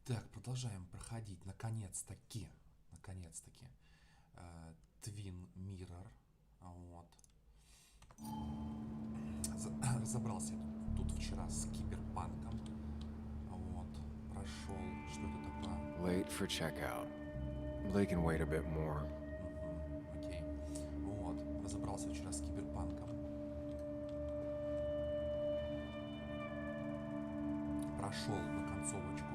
Так, продолжаем проходить. Наконец-таки. Twin Mirror. Вот. Разобрался я тут вчера с киберпанком. Вот. Прошел. Что это такое? Late for checkout. They can wait a bit more. Окей. Вот. Разобрался вчера с киберпанком. Прошел на концовочку.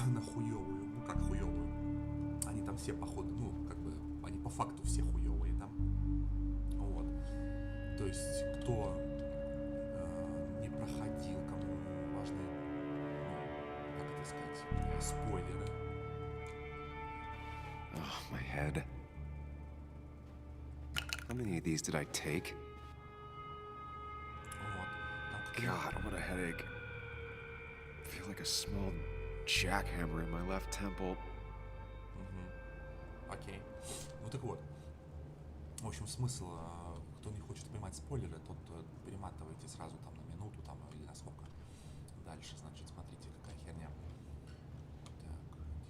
На хуёвую. Ну как хуёвую? Они там все походу, ну как бы, они по факту все хуёвые там. Вот. То есть, кто не проходил, кому важны, ну, как это сказать, спойлеры. Oh, my head. How many of these did I take? Вот. Там God, what a headache. I feel like a small jackhammer in my left temple. Окей. Ну так вот. В общем, смысл, кто не хочет понимать спойлеры, тот перематывайте сразу там на минуту там или на сколько. Дальше, значит, смотрите, какая херня. Так,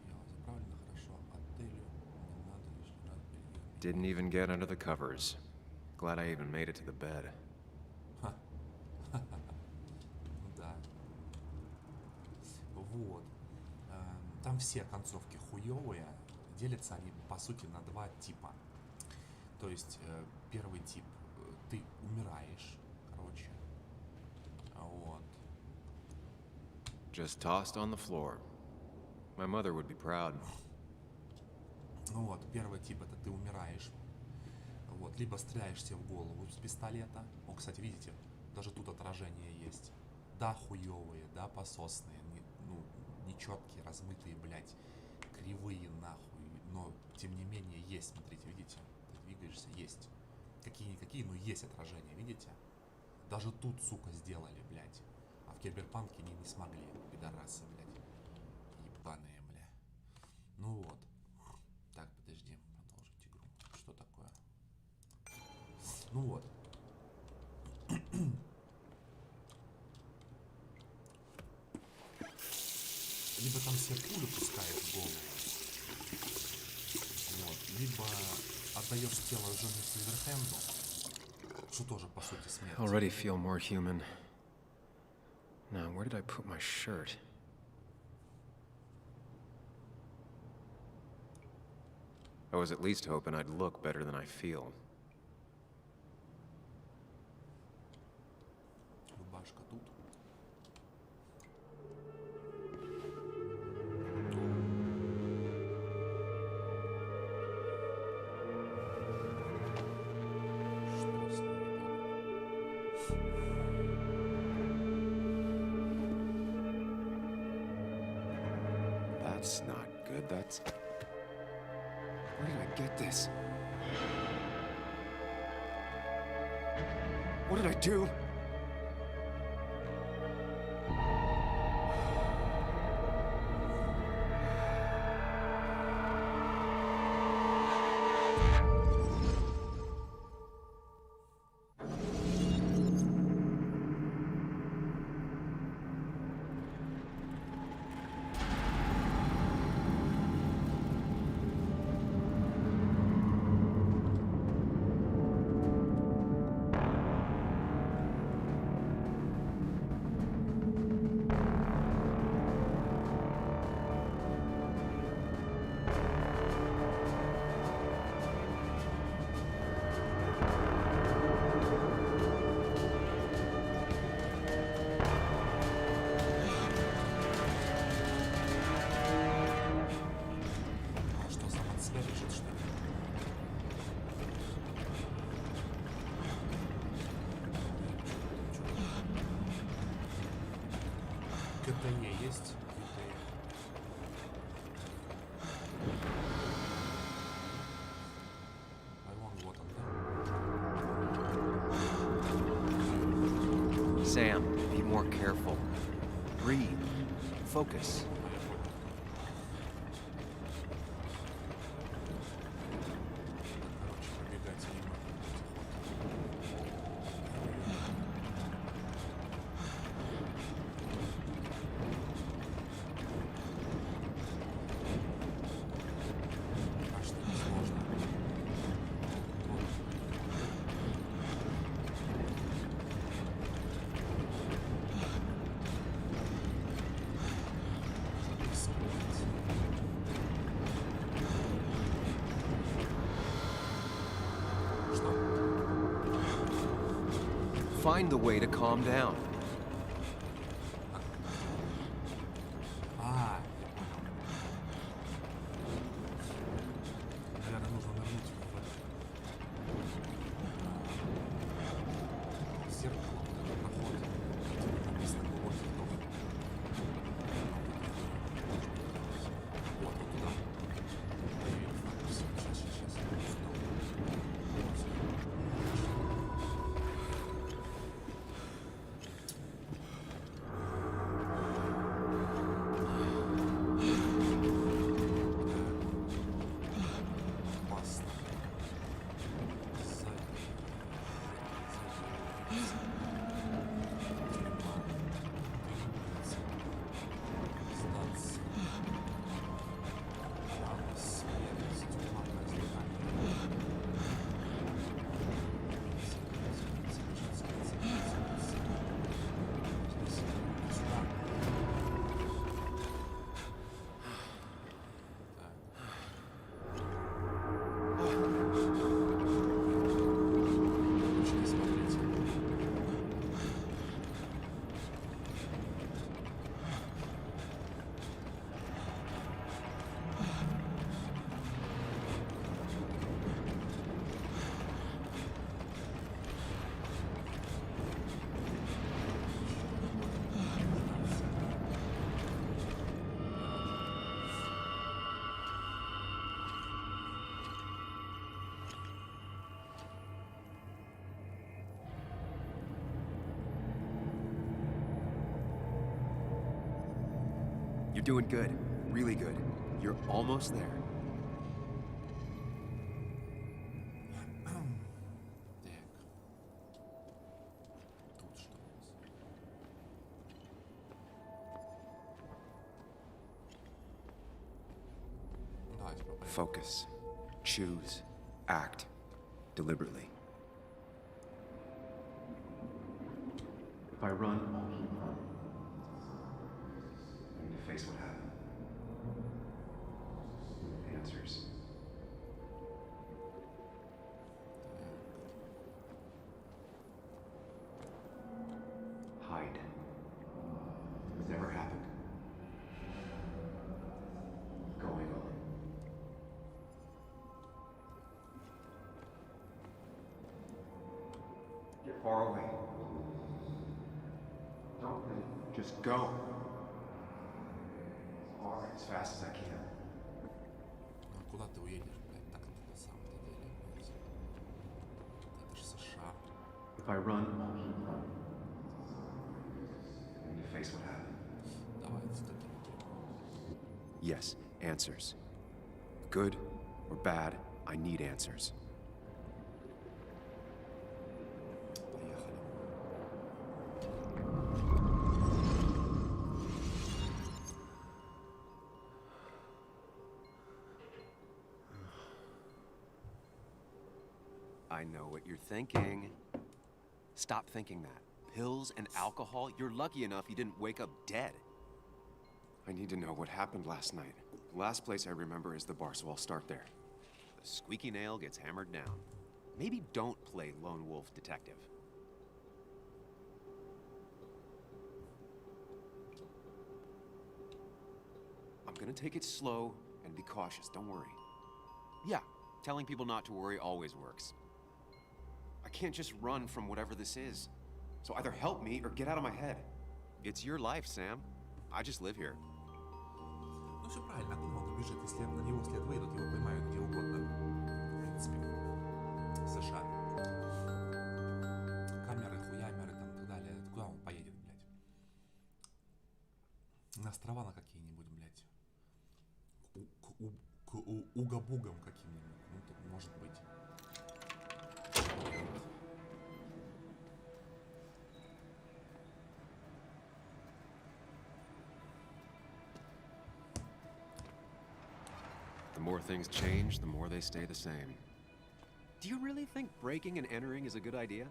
дело заправлено хорошо. Отелю не надо лишний раз белье. Didn't even get under the covers. Glad I even made it to the bed. Ну да. Вот. Там все концовки хуёвые. Делятся они, по сути, на два типа. То есть, первый тип, ты умираешь, короче. Вот. Just tossed on the floor. My mother would be proud. Ну вот, первый тип, это ты умираешь. Вот, либо стреляешь себе в голову с пистолета. О, кстати, видите, даже тут отражение есть. Да, хуёвые, да, пососные, нечеткие, размытые, блядь, кривые, нахуй. Но, тем не менее, есть, смотрите, видите? Ты двигаешься, есть. Какие-никакие, но есть отражения, видите? Даже тут, сука, сделали, блядь. А в киберпанке они не смогли, пидорасы, блядь. Ебаные, бля. Ну вот. Так, подожди, продолжить игру. Что такое? Ну вот. Либо там себе пулю пускает в голову. Вот. Либо отдаешь тело Джонни Сильверхенду, что тоже, по сути, смерть. Already feel more human. Now, where did I put my shirt? I was at least hoping I'd look better than I feel. Рубашка тут. Что с ней, That's not good. That's... Where did I get this? What did I do? Что, самоцвет лежит, что ли? КТЕ есть? КТЕ. Вот он, да? Sam, be more careful. Breathe. Focus. Короче, пробегать мимо. find the way to calm down. А, я понял. Наверное, нужно нырнуть в зеркало, вот это проходит. Типа написано глубокий вдох. Вот, вот туда. Появилось. Так, все, сейчас. Опасно. Сзади. Тюрьма. Сдаться. Право, смерть. Тюрьма, казнь, сюда. Очень смотрите. You're doing good. Really good. You're almost there. Так. Тут что у нас? Давайте по порядку. Focus. Choose. Act. Deliberately. If I run, I'll keep running. I need to face what happened. Answers. Hide. It's never happened. Going on. Get far away. Don't think. Just go. Hard, as fast as I can. Ну, а куда ты уедешь, блядь, так на самом-то деле? Это же США. If I run, I'll keep running. I need to face what happened. Давай отступим от него. Yes, answers. Good or bad, I need answers. Поехали. I know what you're thinking. Stop thinking that. Pills and alcohol, you're lucky enough you didn't wake up dead. I need to know what happened last night. The last place I remember is the bar, so I'll start there. The squeaky nail gets hammered down. Maybe don't play lone wolf detective. I'm gonna take it slow and be cautious, don't worry. Yeah, telling people not to worry always works. I can't just run from whatever this is. So either help me or get out of my head. It's your life, Sam. I just live here. Ну все правильно, куда он убежит? Если на него след выйдут, его поймают где угодно. В принципе. В США. Камеры, хуямеры там и так далее. Куда он поедет, блядь? На острова на какие-нибудь, блядь. К угабугам каким-нибудь. Ну, тут может быть. The more things change, the more they stay the same. Do you really think breaking and entering is a good idea?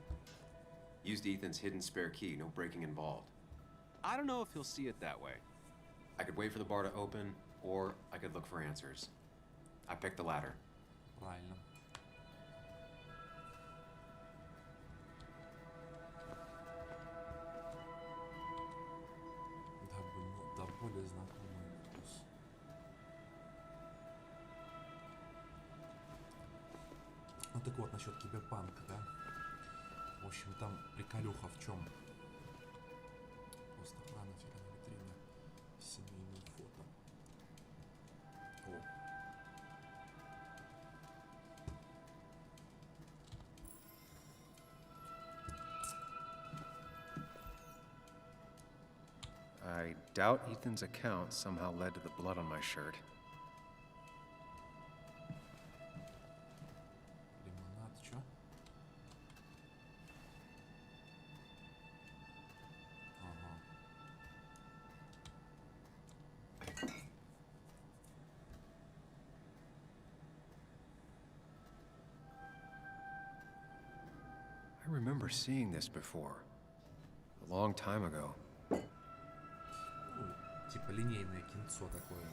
Used Ethan's hidden spare key, no breaking involved. I don't know if he'll see it that way. I could wait for the bar to open, or I could look for answers. I picked the latter. Правильно. Старый знакомый вкус. Ну так вот, насчет киберпанка, да? В общем, там приколюха в чем? Просто охрана, фигана, витрина, семейные фото. О. I doubt Ethan's account somehow led to the blood on my shirt. Лимонад, чё? Ага. I remember seeing this before. A long time ago. Ну, типа линейное кинцо такое.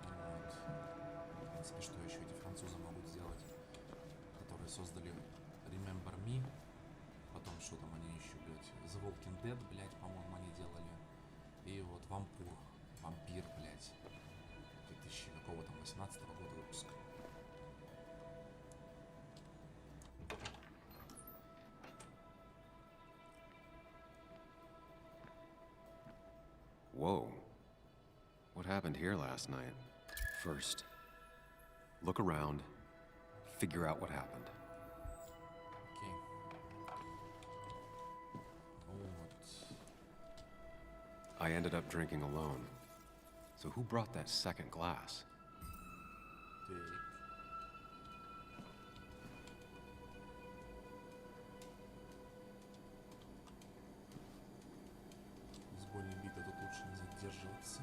Вот. В принципе, что еще эти французы могут сделать? Которые создали Remember Me. Потом что там они еще, блядь? The Walking Dead, блядь, по-моему, они делали. И вот Вампир, блядь. 2000 какого там, 18-го года выпуска. Whoa. What happened here last night? First, look around, figure out what happened. Окей. Вот. I ended up drinking alone. So who brought that second glass? Так. С более бита тут лучше не задерживаться.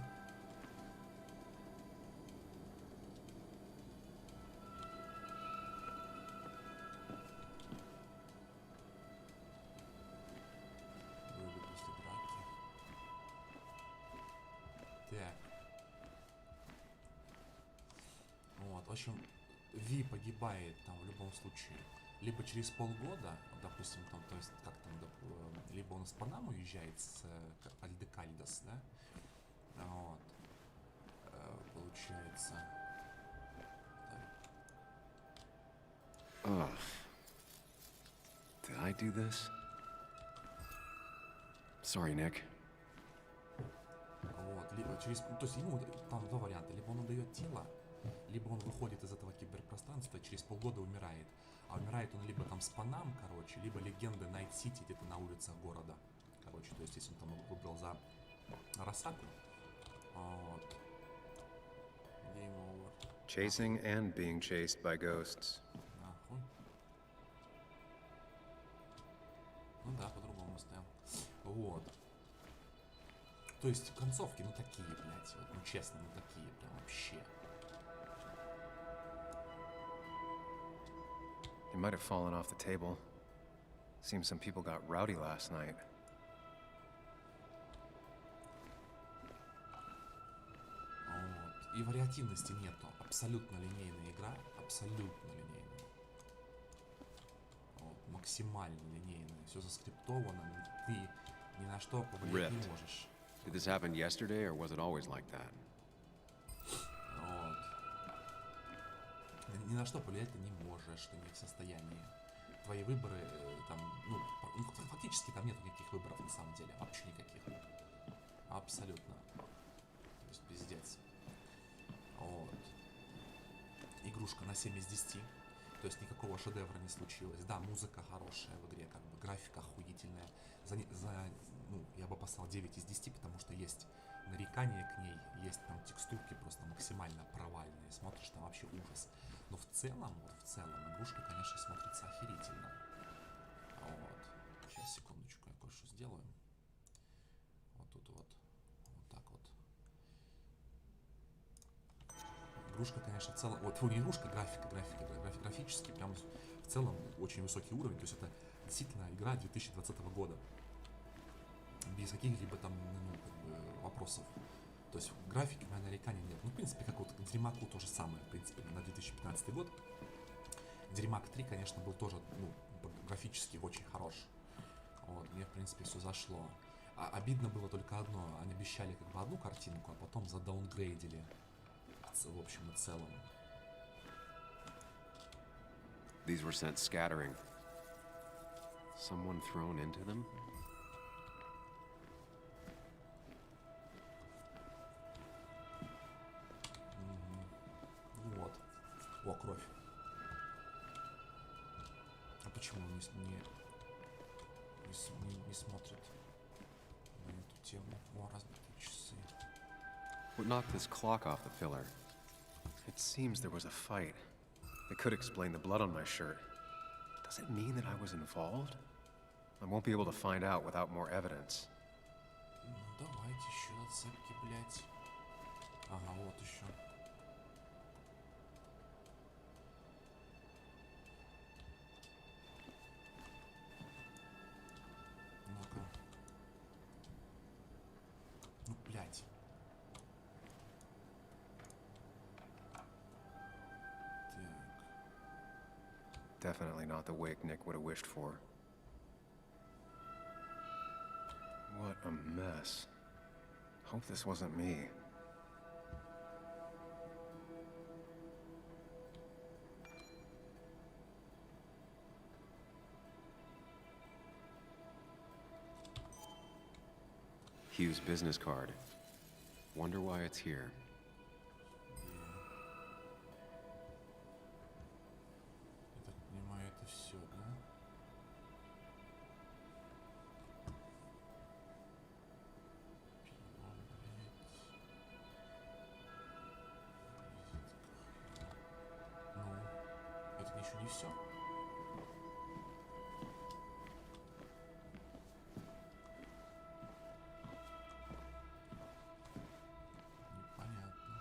Выйду после драки. Так. Вот, в общем, Ви погибает там в любом случае. Либо через полгода, допустим, там, то есть, как там, либо он из Панамы уезжает с Альдекальдос, да? Вот. Получается. Так. Ugh. Did I do this? Sorry, Nick. Вот, либо через, то есть ему там два варианта: либо он отдает тело, либо он выходит из этого киберпространства, через полгода умирает. А умирает он либо там с Панам, короче, либо легенды Найт-Сити, где-то на улицах города. Короче, то есть если он там выбрал за Росаку, вот. Game over. Chasing and being chased by ghosts. Нахуй. Ну да, по-другому ставим. Вот. То есть концовки, ну такие, блядь, вот, ну честно, ну такие, прям вообще. They might have fallen off the table. Seems some people got rowdy last night. Вот. И вариативности нету. Абсолютно линейная игра. Абсолютно линейная. Вот. Максимально линейная. Все заскриптовано. Ты ни на что повлиять не Ripped. можешь. Did this happen yesterday, or was it always like that? Вот. Ни на что повлиять ты не можешь, ты не в состоянии. Твои выборы там, ну, фактически там нет никаких выборов на самом деле. Вообще никаких. Абсолютно. То есть пиздец. Вот. Игрушка на 7 из 10. То есть никакого шедевра не случилось. Да, музыка хорошая в игре, как бы графика охуительная. Ну, я бы поставил 9 из 10, потому что есть нарекания к ней, есть там текстурки просто максимально провальные. Смотришь, там вообще ужас. Но в целом, игрушка, конечно, смотрится охерительно. Вот. Сейчас, секундочку, я кое-что сделаю. Вот тут вот. Вот так вот. Игрушка, конечно, в целом... Вот, не игрушка, графически прям в целом очень высокий уровень. То есть это действительно игра 2020 года. Без каких-либо там, ну, как бы, вопросов. То есть графики у меня нареканий нет. Ну, в принципе, как вот к Дримаку то же самое, в принципе, на 2015 год. Дримак 3, конечно, был тоже, ну, графически очень хорош. Вот, мне, в принципе, все зашло. Обидно было только одно. Они обещали как бы одну картинку, а потом задаунгрейдили. В общем и целом. These were sent scattering. Someone thrown into them? Вот. О, кровь. А почему он не смотрит на эту тему? О, разбитые часы. What knocked this clock off the pillar? It seems there was a fight. It could explain the blood on my shirt. Does it mean that I was involved? I won't be able to find out without more evidence. Ну, давайте еще отцепки, блядь. Ага, вот еще. Ну-ка. Ну, блядь. Definitely not the wake Nick would have wished for. What a mess. Hope this wasn't me. Hugh's business card. Wonder why it's here. Я так понимаю, это все, да? Ну, это еще не все. Непонятно.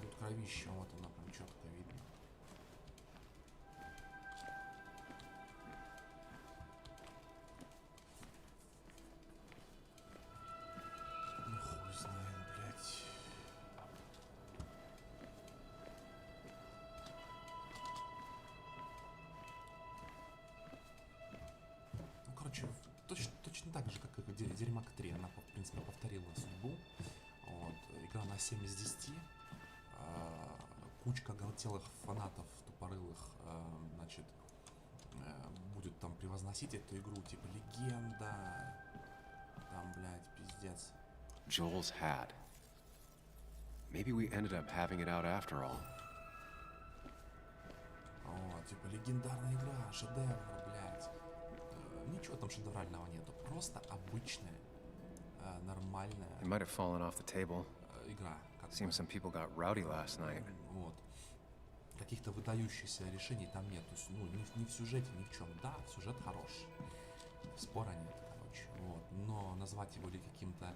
Тут кровища, вот она прям четко видно. Ну хуй знает, блядь. Ну, короче, точно так же, как и Дерьмак 3. Она, в принципе, повторила судьбу. Вот. Игра на 7 из 10. Кучка оголтелых фанатов тупорылых, значит, будет там превозносить эту игру, типа легенда. Там, блядь, пиздец. Joel's hat. Maybe we ended up having it out after all. О, типа легендарная игра, шедевр, блядь. Ничего там шедеврального нету. Просто обычная, нормальная It might have fallen off the table. игра. Как бы. Seems some people got rowdy last night. Вот. Каких-то выдающихся решений там нет. То есть, ну, ни в сюжете, ни в чем. Да, сюжет хороший. Спора нет, короче. Вот. Но назвать его ли каким-то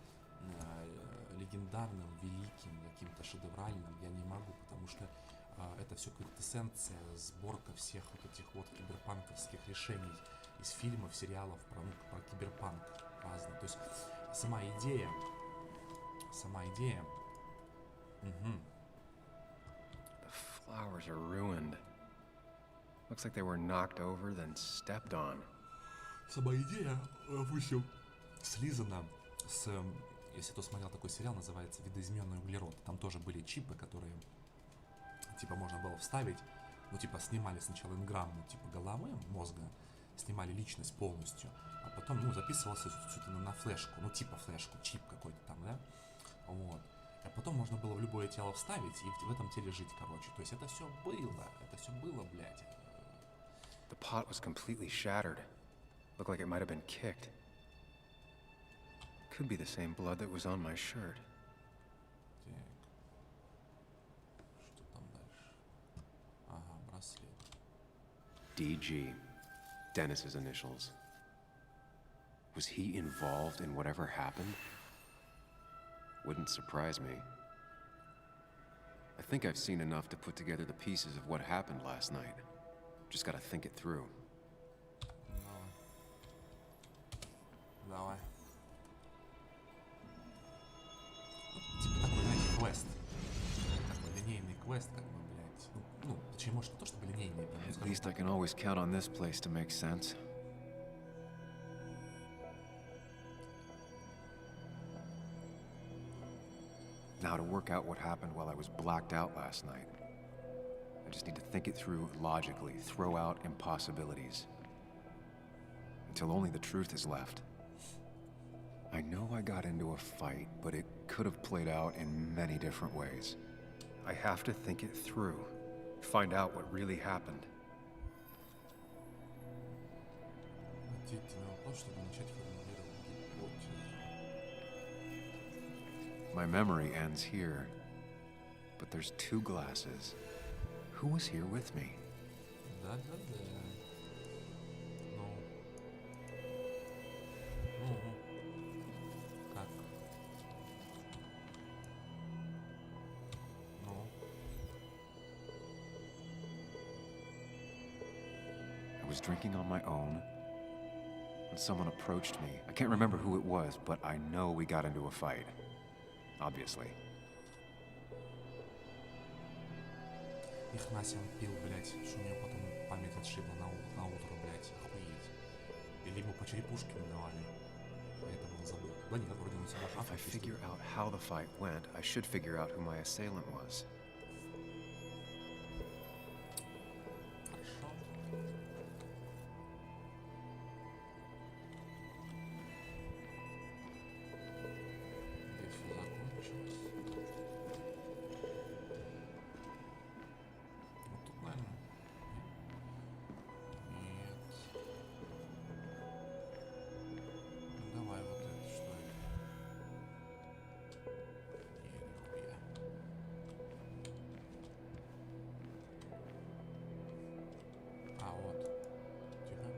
легендарным, великим, каким-то шедевральным я не могу, потому что это все квинтэссенция, сборка всех вот этих вот киберпанковских решений из фильмов, сериалов про киберпанк разных. То есть сама идея. Угу. The flowers are ruined. Looks like they were knocked over, then stepped on. Сама идея, допустим, слизана с... Если кто смотрел такой сериал, называется «Видоизмененный углерод». Там тоже были чипы, которые, типа, можно было вставить. Ну, типа, снимали сначала инграмму, типа, головы, мозга, снимали личность полностью, а потом, ну, записывался что-то на флешку, ну, типа флешку, чип какой-то там, да? Вот. А потом можно было в любое тело вставить и в этом теле жить, короче. То есть это все было, блядь. The pot was completely shattered. Looked like it might have been kicked. Could be the same blood that was on my shirt. Так. Что там дальше? Ага, браслет. DG. Dennis's initials. Was he involved in whatever happened? Wouldn't surprise me. I think I've seen enough to put together the pieces of what happened last night. Just gotta think it through. Давай. Ну, типа такой, знаете, квест. Такой линейный квест, как бы, блядь. Ну, Точнее, может, не то чтобы линейный, да, но At скажем least I так. can always count on this place to make sense. Now to work out what happened while I was blacked out last night. I just need to think it through logically, throw out impossibilities. Until only the truth is left. I know I got into a fight, but it could have played out in many different ways. I have to think it through, find out what really happened. Ответьте на вопрос, чтобы начать формулировать гипотезу. My memory ends here, but there's two glasses. Who was here with me? Да-да-да. Ну. Как? Ну. I was drinking on my own when someone approached me. I can't remember who it was, but I know we got into a fight. Obviously. Их Насян пил, блядь, что у него потом память отшибла на утро, блядь, охуеть. Или ему по черепушке не давали, поэтому он забыл. Да нет, вроде он себя If шахмат I figure out how the fight went, I should figure out who my assailant was. Хорошо. Здесь все закончилось. Вот тут, наверное. Нет. Ну, давай вот это, что это? Не, нихуя. А, вот. Тихо.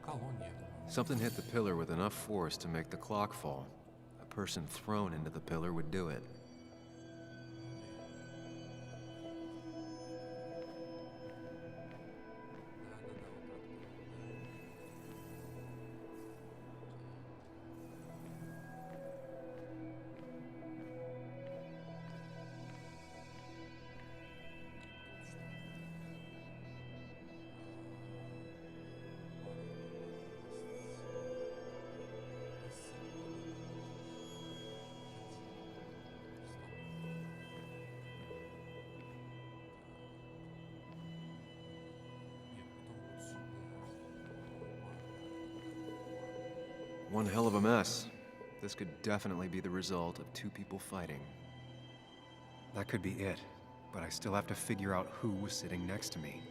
Колония, думаю. Something hit the pillar with enough force to make the clock fall. A person thrown into the pillar would do it. Да-да-да, вот так. One hell of a mess. This could definitely be the result of two people fighting. That could be it, but I still have to figure out who was sitting next to me.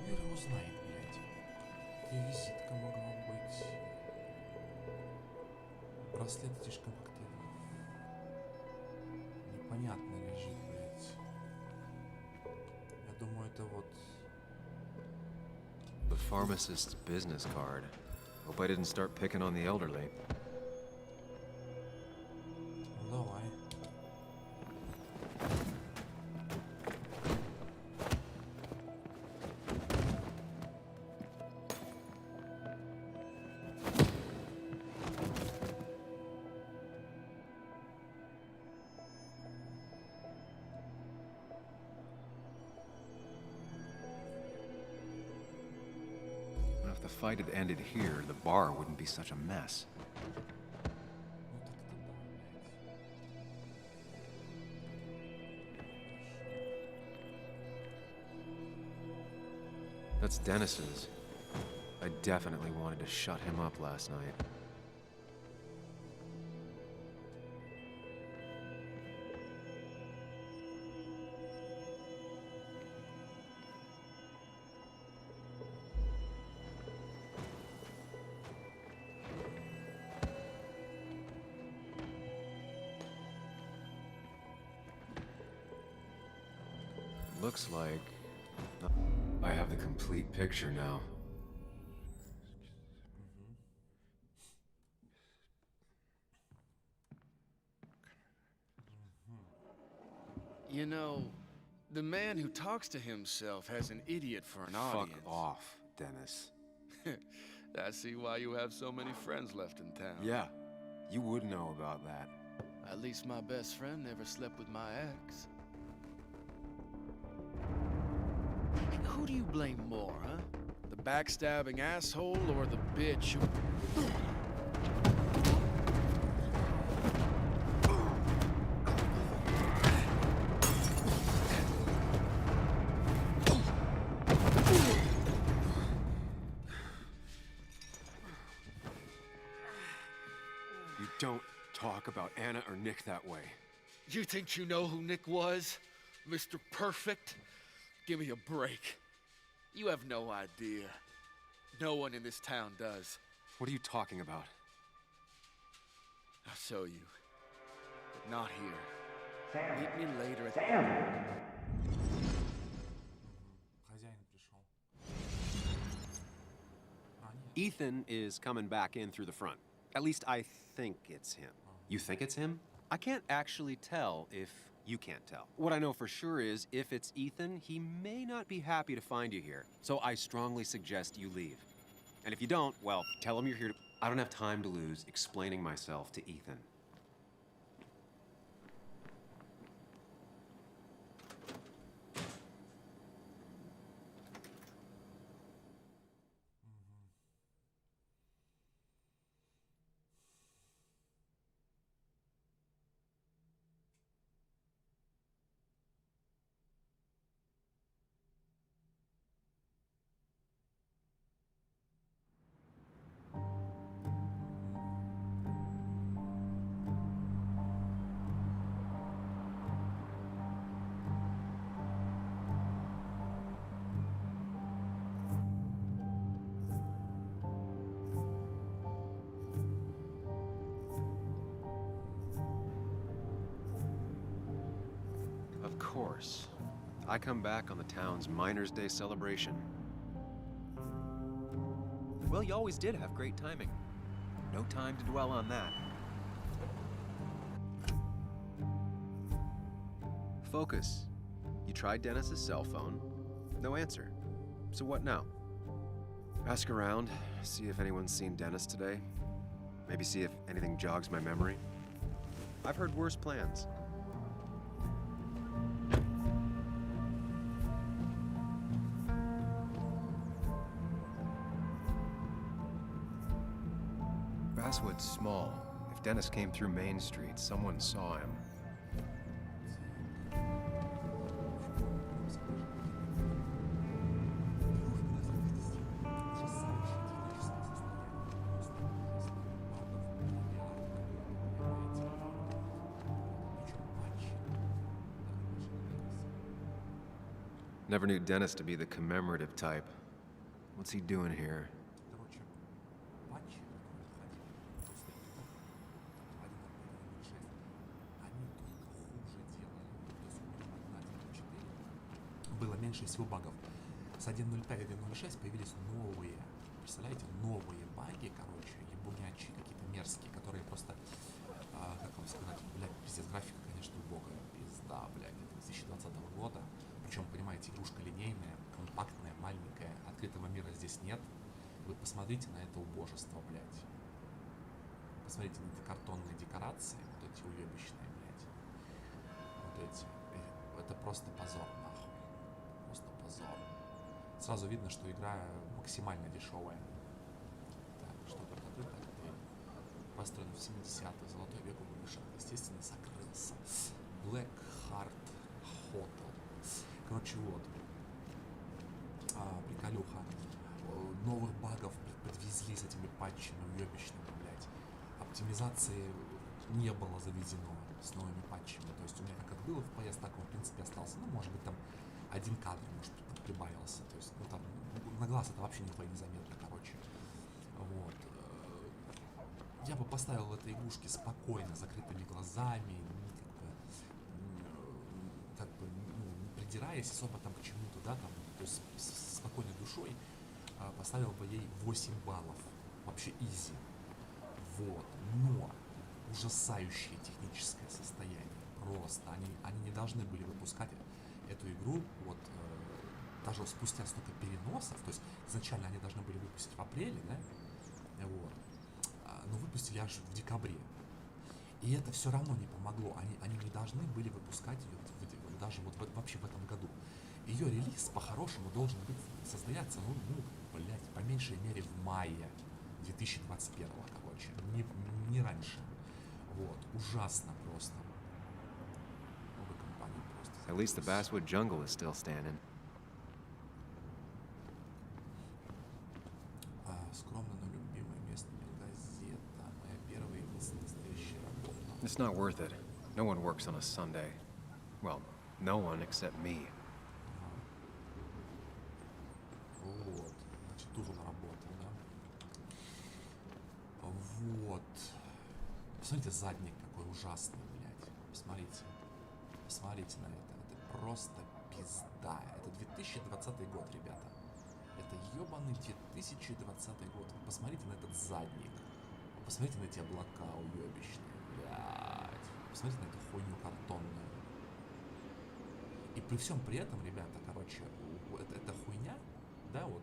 Хер его знает, блядь. Где визитка могла быть? Браслет слишком как-то непонятно лежит, блядь. Я думаю, это вот... The pharmacist's business card. Hope I didn't start picking on the elderly. Ну давай. If the fight had ended here, the bar wouldn't be such a mess. Ну так это да, блядь. That's Dennis's. I definitely wanted to shut him up last night. Looks like I have the complete picture now. You know, the man who talks to himself has an idiot for an Fuck audience. off, Dennis. I see why you have so many friends left in town. Yeah, you would know about that. At least my best friend never slept with my ex. Who do you blame more, huh? The backstabbing asshole or the bitch who... You don't talk about Anna or Nick that way. You think you know who Nick was? Mr. Perfect? Give me a break. You have no idea. No one in this town does. What are you talking about? I'll show you. But not here. Meet me later at... Хозяин пришел. Ethan is coming back in through the front. At least I think it's him. You think it's him? I can't actually tell if you can't tell. What I know for sure is, if it's Ethan, he may not be happy to find you here. So I strongly suggest you leave. And if you don't, well, tell him you're here to... I don't have time to lose explaining myself to Ethan. Of course. I come back on the town's Miners' Day celebration. Well, you always did have great timing. No time to dwell on that. Focus. You tried Dennis's cell phone. No answer. So what now? Ask around, see if anyone's seen Dennis today. Maybe see if anything jogs my memory. I've heard worse plans. Basswood's small. If Dennis came through Main Street, someone saw him. Never knew Dennis to be the commemorative type. What's he doing here? Короче, патчи, которые выходили после этого, они только хуже делали. То есть у них на 1.4 было меньше всего багов. С 1.05 и 1.06 появились новые, представляете, новые баги, короче, ебунячие какие-то мерзкие, которые просто, как вам сказать, блядь, пиздец, графика, конечно, убогая, пизда, блядь, это 2020 года. Причем, понимаете, игрушка линейная, компактная, маленькая, открытого мира здесь нет. Вы посмотрите на это убожество, блядь. Посмотрите на эти картонные декорации, вот эти уебищные, блядь. Вот эти. Это просто позор, нахуй. Просто позор. Сразу видно, что игра максимально дешевая. Так, что тут открыто? Построен в 70-е, золотой век вышел. Естественно, закрылся. Black Heart Hotel. Короче, вот. Приколюха. Новых багов подвезли с этими патчами уебищными, блядь. Оптимизации не было завезено с новыми патчами. То есть у меня как было в PS, так он, в принципе, остался. Ну, может быть, там один кадр, может быть, там прибавился. То есть, ну, там, на глаз это вообще нихуя не заметно, короче. Вот. Я бы поставил в этой игрушке спокойно, закрытыми глазами, как бы, ну, не придираясь особо там к чему-то, да, там, то есть спокойно поставил бы ей 8 баллов. Вообще изи. Вот. Но ужасающее техническое состояние. Просто. Они не должны были выпускать эту игру вот даже спустя столько переносов. То есть изначально они должны были выпустить в апреле, да? Вот. Но выпустили аж в декабре. И это все равно не помогло. Они не должны были выпускать ее даже вот вообще в этом году. Ее релиз по-хорошему должен быть состояться, блядь, по меньшей мере в мае 2021, короче. Не раньше. Вот. Ужасно просто. Новая компания просто. At least the basswood jungle is still standing. Скромно, но любимое место газета. Моя первая и настоящая работа. It's not worth it. No one works on a Sunday. Well, no one except me. Вот. Значит, тут он работал, да? Вот. Посмотрите, задник какой ужасный, блядь. Посмотрите. Посмотрите на это. Это просто пизда. Это 2020 год, ребята. Это ебаный 2020 год. Вы посмотрите на этот задник. Вы посмотрите на эти облака уебищные, блядь. Посмотрите на эту хуйню картонную. И при всем при этом, ребята, короче, эта хуйня, да, вот,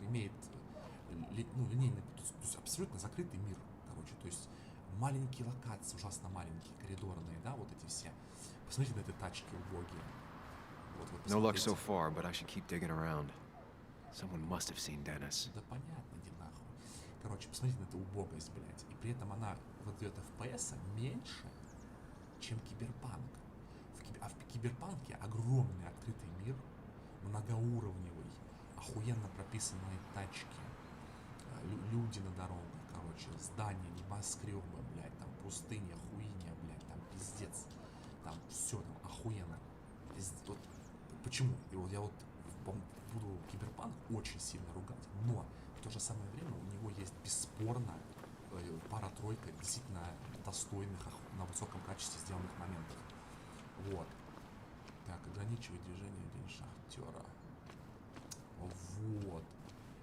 имеет линейный, то есть абсолютно закрытый мир, короче, то есть маленькие локации, ужасно маленькие, коридорные, да, вот эти все. Посмотрите на эти тачки убогие. Вот, No luck so far, but I should keep digging around. Someone must have seen Dennis. Да понятно, иди нахуй. Короче, посмотрите на эту убогость, блядь. И при этом она выдает FPS меньше, чем Киберпанк. А в Киберпанке огромный открытый мир, многоуровневый, охуенно прописанные тачки, люди на дорогах, короче, здания, небоскребы, блядь, там пустыня, хуйня, блядь, там пиздец, там все там охуенно. Вот почему? И вот я вот буду Киберпанк очень сильно ругать, но в то же самое время у него есть бесспорно пара-тройка действительно достойных, на высоком качестве сделанных моментов. Вот. Так, ограничивать движение день шахтера. Вот.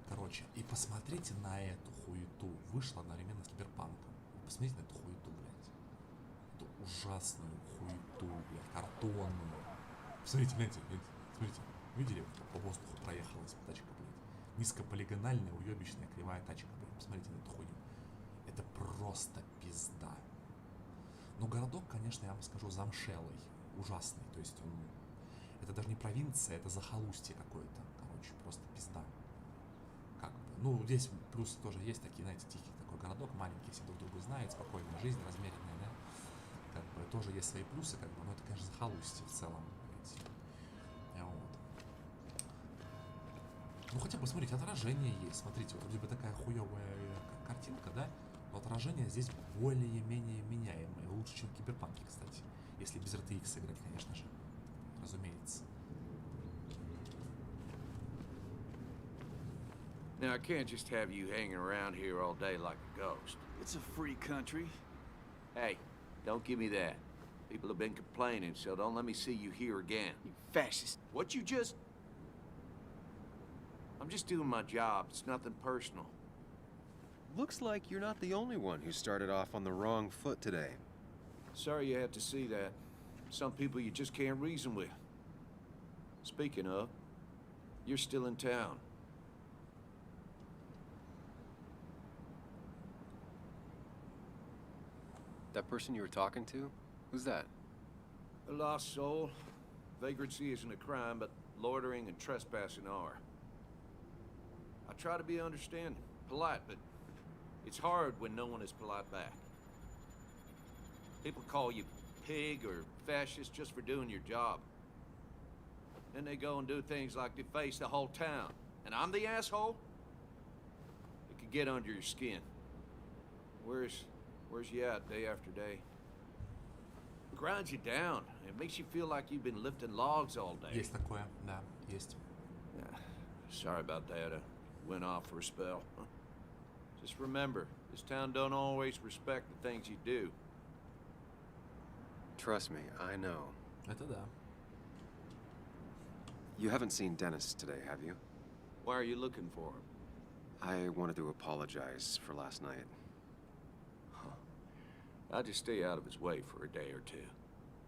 Короче, и посмотрите на эту хуету. Вышла одновременно с Киберпанком. Посмотрите на эту хуету, блядь. Эту ужасную хуету, блядь, картонную. Посмотрите, гляньте, смотрите. Видели, по воздуху проехалась тачка, блядь. Низкополигональная, уебищная, кривая тачка, блядь. Посмотрите на эту хуйню. Это просто пизда. Но городок, конечно, я вам скажу, замшелый. Ужасный. То есть он... Это даже не провинция, это захолустье какое-то. Короче, просто пизда. Как бы. Ну, здесь плюсы тоже есть такие, знаете, тихий такой городок, маленький, все друг друга знают, спокойная жизнь, размеренная, да. Как бы тоже есть свои плюсы, как бы, но это, конечно, захолустье в целом. Вот. Ну, хотя бы, смотрите, отражение есть. Смотрите, вот вроде бы такая хуевая картинка, да? Но отражение здесь более-менее меняемое. Лучше, чем в Киберпанке, кстати. Если без RTX играть, конечно же. Разумеется. Now, I can't just have you hanging around here all day like a ghost. It's a free country. Hey, don't give me that. People have been complaining, so don't let me see you here again. You fascist. What you just... I'm just doing my job. It's nothing personal. Looks like you're not the only one who started off on the wrong foot today. Sorry you had to see that. Some people you just can't reason with. Speaking of, you're still in town. That person you were talking to? Who's that? A lost soul. Vagrancy isn't a crime, but loitering and trespassing are. I try to be understanding, polite, but it's hard when no one is polite back. People call you pig or fascist just for doing your job. Then they go and do things like deface the whole town. And I'm the asshole? It could get under your skin. Where's you at day after day? It grinds you down. It makes you feel like you've been lifting logs all day. Есть такое, да, есть. Sorry about that. I went off for a spell. Just remember, this town don't always respect the things you do. Trust me, I know. Это да. You haven't seen Dennis today, have you? Why are you looking for him? I wanted to apologize for last night. I'll just stay out of his way for a day or two.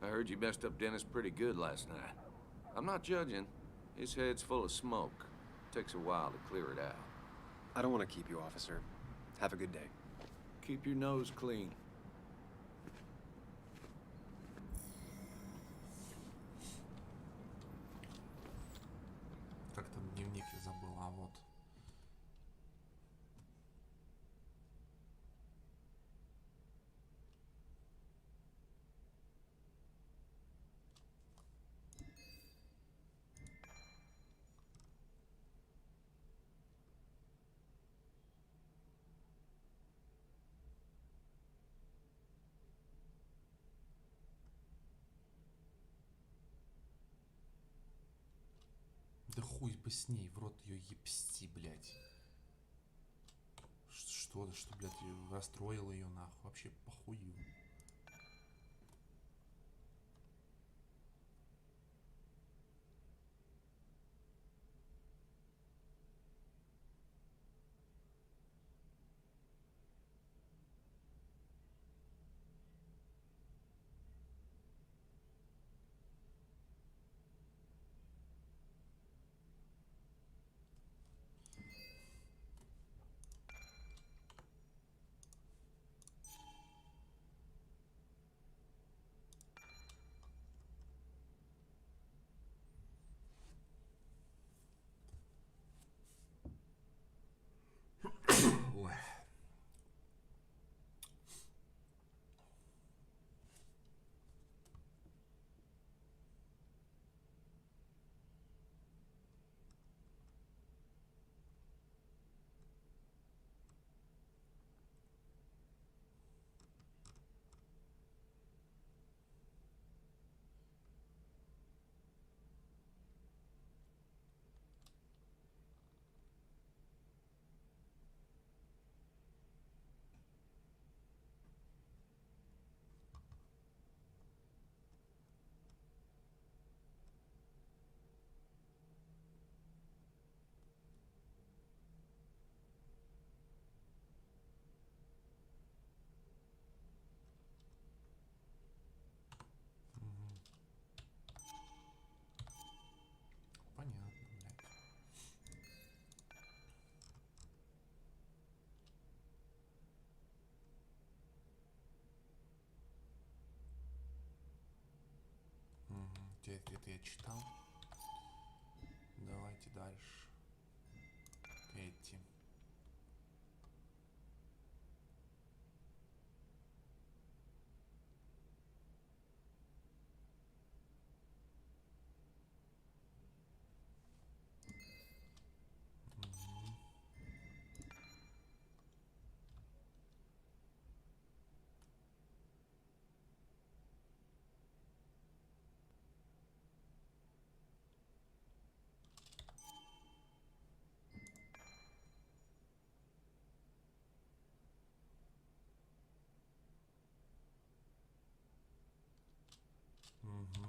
I heard you messed up Dennis pretty good last night. I'm not judging. His head's full of smoke. Takes a while to clear it out. I don't want to keep you, officer. Have a good day. Keep your nose clean. Как там дневник я забыл, а вот. Да хуй бы с ней, в рот ее ебсти, блядь. Что, блядь, расстроил ее нахуй, вообще похую. Ой. Понятно, блядь. Это я читал. Давайте дальше. Кэти. Угу.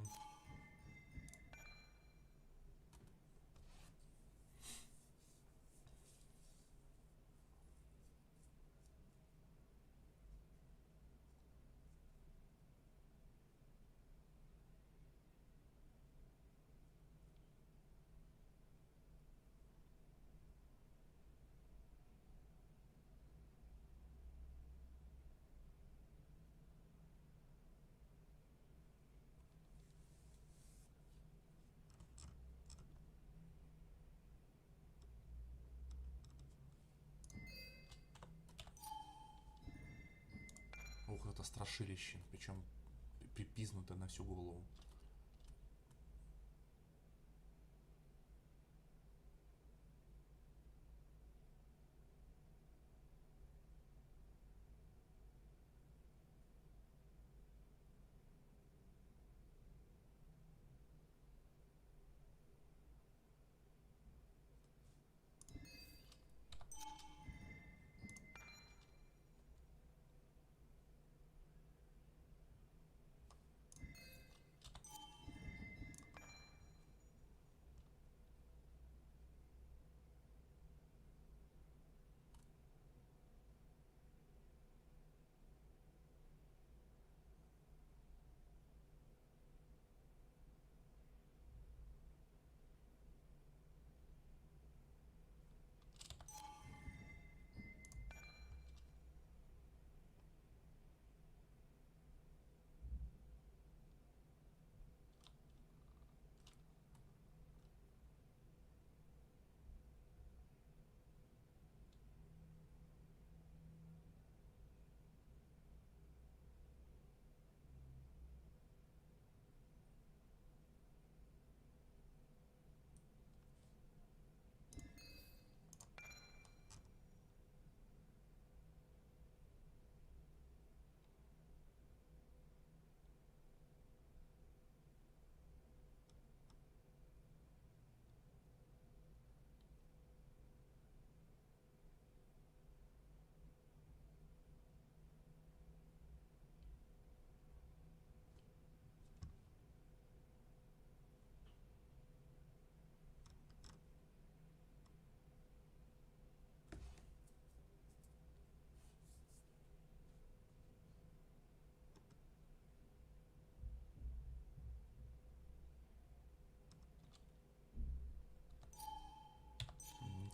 Ух, это страшилище. Причем припизнуто на всю голову.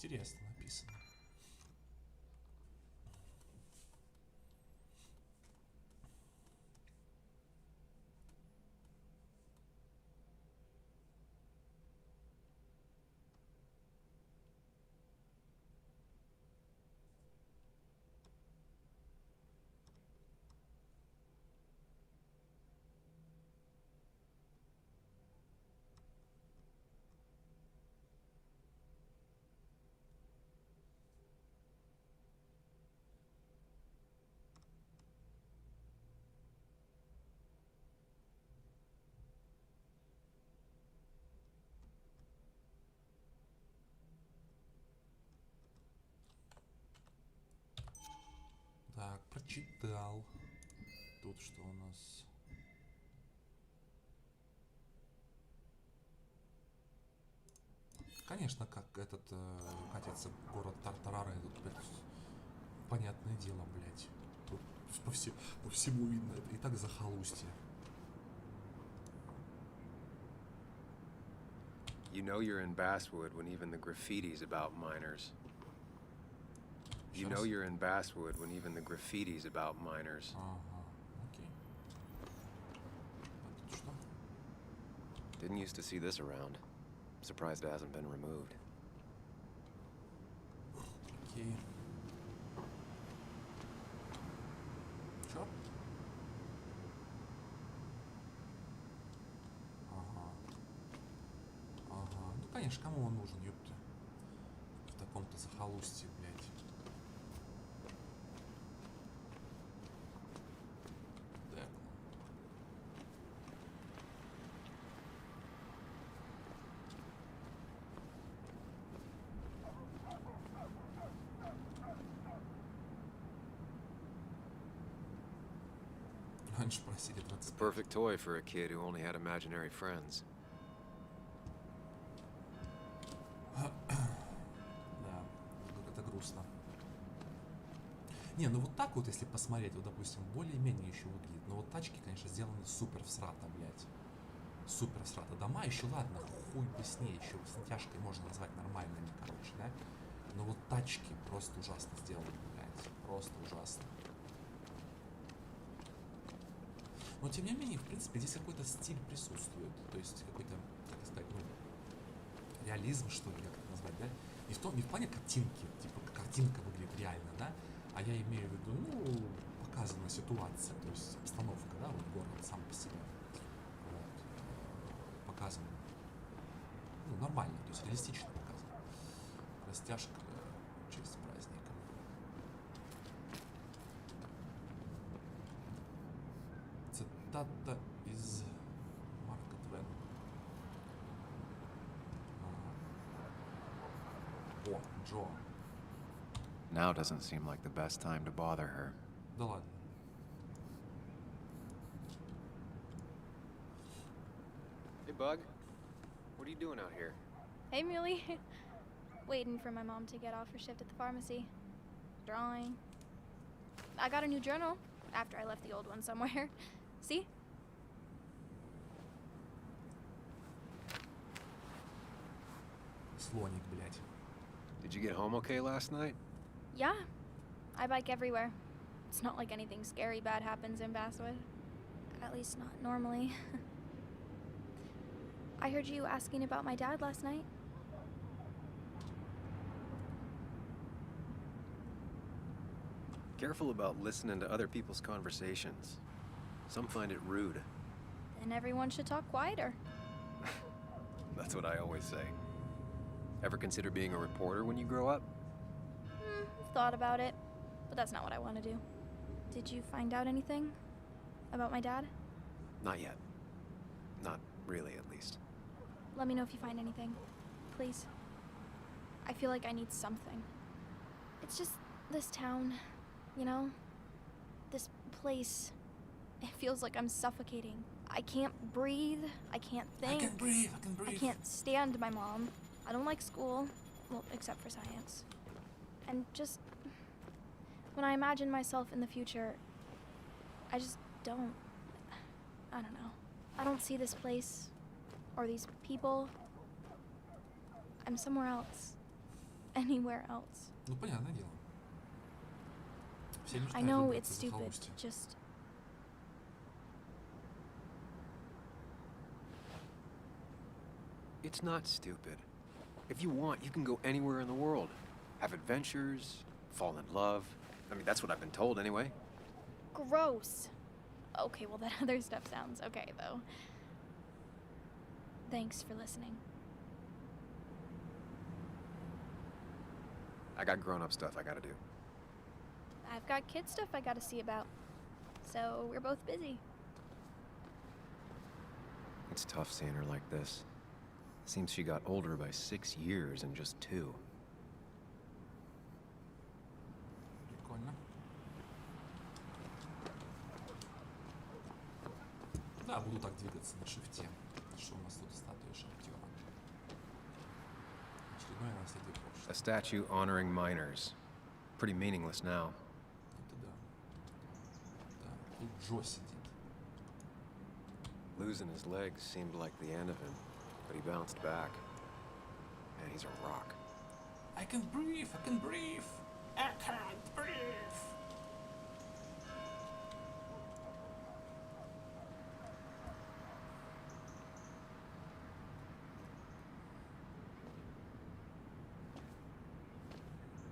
Интересно написано. Так, прочитал. Тут что у нас? Конечно, как этот катится город Тартарары. Тут, блядь, понятное дело, блядь. Тут по всему видно. Это и так захолустье. You know you're in Basswood when even the graffiti's about minors. You know you're in Basswood when even the graffiti's about minors. Ага, окей. А тут что? Didn't used to see this around. Surprised it hasn't been removed. Окей. Чё? Ага. Ага. Ну, конечно, кому он нужен, ёпта? В таком-то захолустье, блядь. Так. Раньше просили It's a 25. perfect toy for a kid who only had imaginary friends. Да, это грустно. Не, ну вот так вот, если посмотреть, вот, допустим, более-менее еще выглядит. Но вот тачки, конечно, сделаны супер всрато, блядь. Супер всрато. Дома еще, ладно, хуй бы с ней, еще с натяжкой можно назвать нормальными, короче, да? Но вот тачки просто ужасно сделаны, блядь. Просто ужасно. Но, тем не менее, в принципе, здесь какой-то стиль присутствует. То есть какой-то, как сказать, ну, реализм, что ли, как это назвать, да? Не в плане картинки, типа, картинка выглядит реально, да? А я имею в виду, ну, показана ситуация, то есть обстановка, да, вот город сам по себе. Вот. Показан, ну, нормально, то есть реалистично показан. Растяжка в честь праздника. Цитата из Марка Твена. О, Джо. Now doesn't seem like the best time to bother her. Да ладно. Hey, Bug. What are you doing out here? Hey, Muley. Waiting for my mom to get off her shift at the pharmacy. Drawing. I got a new journal after I left the old one somewhere. See? Слоник, блядь. Did you get home okay last night? Yeah. I bike everywhere. It's not like anything scary bad happens in Basswood. At least not normally. I heard you asking about my dad last night. Careful about listening to other people's conversations. Some find it rude. Then everyone should talk quieter. That's what I always say. Ever consider being a reporter when you grow up? Thought about it, but that's not what I want to do. Did you find out anything about my dad? Not yet. Not really, at least. Let me know if you find anything. Please. I feel like I need something. It's just this town, you know? This place. It feels like I'm suffocating. I can't breathe. I can't think. I can breathe, I can I breathe. can't stand my mom. I don't like school. Well, except for science. And just when I imagine myself in the future, I just don't. I don't know. I don't see this place or these people. I'm somewhere else. anywhere else. Ну, понятное дело. Все I мечтают know выбраться it's за stupid, захолустье. just... It's not stupid. If you want, you can go anywhere in the world. Have adventures, fall in love. I mean, that's what I've been told anyway. Gross. Okay, well, that other stuff sounds okay, though. Thanks for listening. I got grown-up stuff I gotta do. I've got kid stuff I gotta see about. So we're both busy. It's tough seeing her like this. Seems she got older by 6 years in just 2. Прикольно. Да, буду так двигаться на шифте. Что у нас тут статуя шахтера? Очередное наследие A прошлого. statue honoring miners. Pretty meaningless now. Это да. Да, тут Джо сидит. Losing his legs seemed like the end of him, but he bounced back. Man, he's a rock. I can breathe, I can breathe, I can't breathe.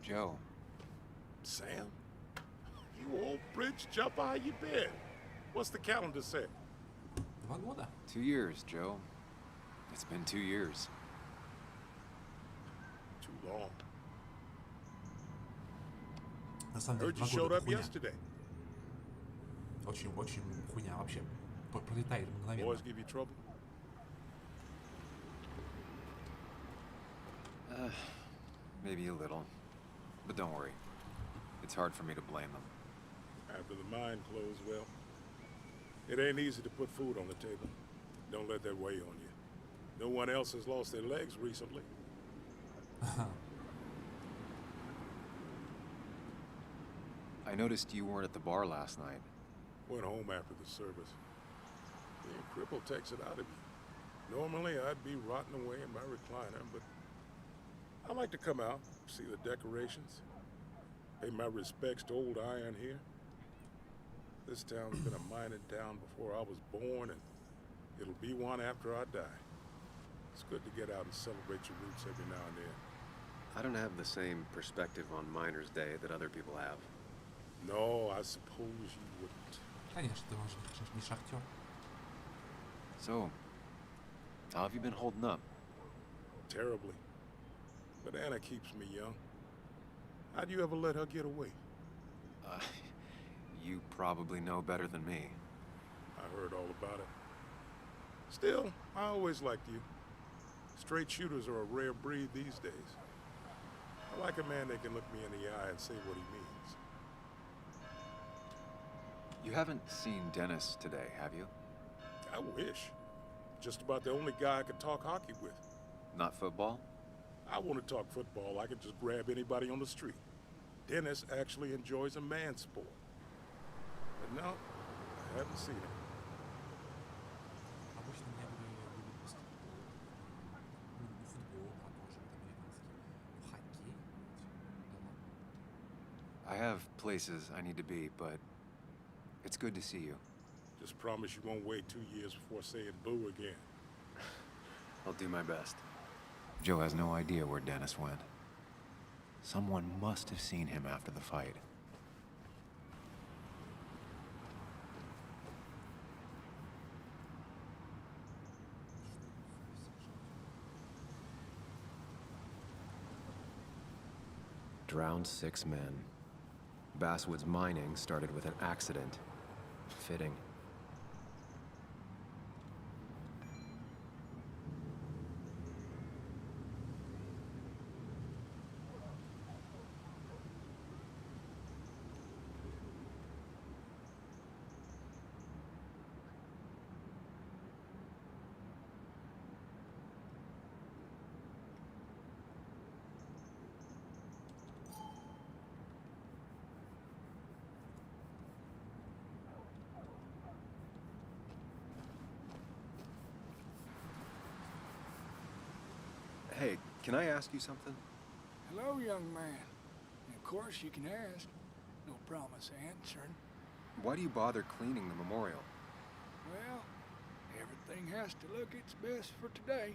Joe, Sam? You old bridge jumper, how you been? What's the calendar say? 2 года. 2 years, Joe. It's been 2 years. Too long. На самом деле, Heard you 2 showed года это up хуйня. yesterday. Очень хуйня вообще. Пролетает мгновенно. Boys give you trouble? Maybe a little. But don't worry. It's hard for me to blame them. After the mine closed, well, it ain't easy to put food on the table. Don't let that weigh on you. No one else has lost their legs recently. I noticed you weren't at the bar last night. Went home after the service. Being crippled takes it out of you. Normally, I'd be rotting away in my recliner, but I like to come out, see the decorations, pay my respects to old iron here. This town's been a mining town before I was born, and it'll be one after I die. It's good to get out and celebrate your roots every now and then. I don't have the same perspective on Miners' Day that other people have. No, I suppose you wouldn't. Конечно, ты же не шахтер. So, how have you been holding up? Terribly. But Anna keeps me young. How'd you ever let her get away? You probably know better than me. I heard all about it. Still, I always liked you. Straight shooters are a rare breed these days. I like a man that can look me in the eye and say what he means. You haven't seen Dennis today, have you? I wish. Just about the only guy I could talk hockey with. Not football? I want to talk football. I could just grab anybody on the street. Dennis actually enjoys a man's sport. But no, I haven't seen him. Обычно я люблю баскетбол. Ну, футбол продолжим, американский. Хоккей? Да ладно. I have places I need to be, but it's good to see you. Just promise you won't wait 2 years before saying boo again. I'll do my best. Joe has no idea where Dennis went. Someone must have seen him after the fight. Drowned 6 men. Basswood's mining started with an accident. Fitting. Hey, can I ask you something? Hello, young man. And of course, you can ask. No promise answering. Why do you bother cleaning the memorial? Well, everything has to look its best for today.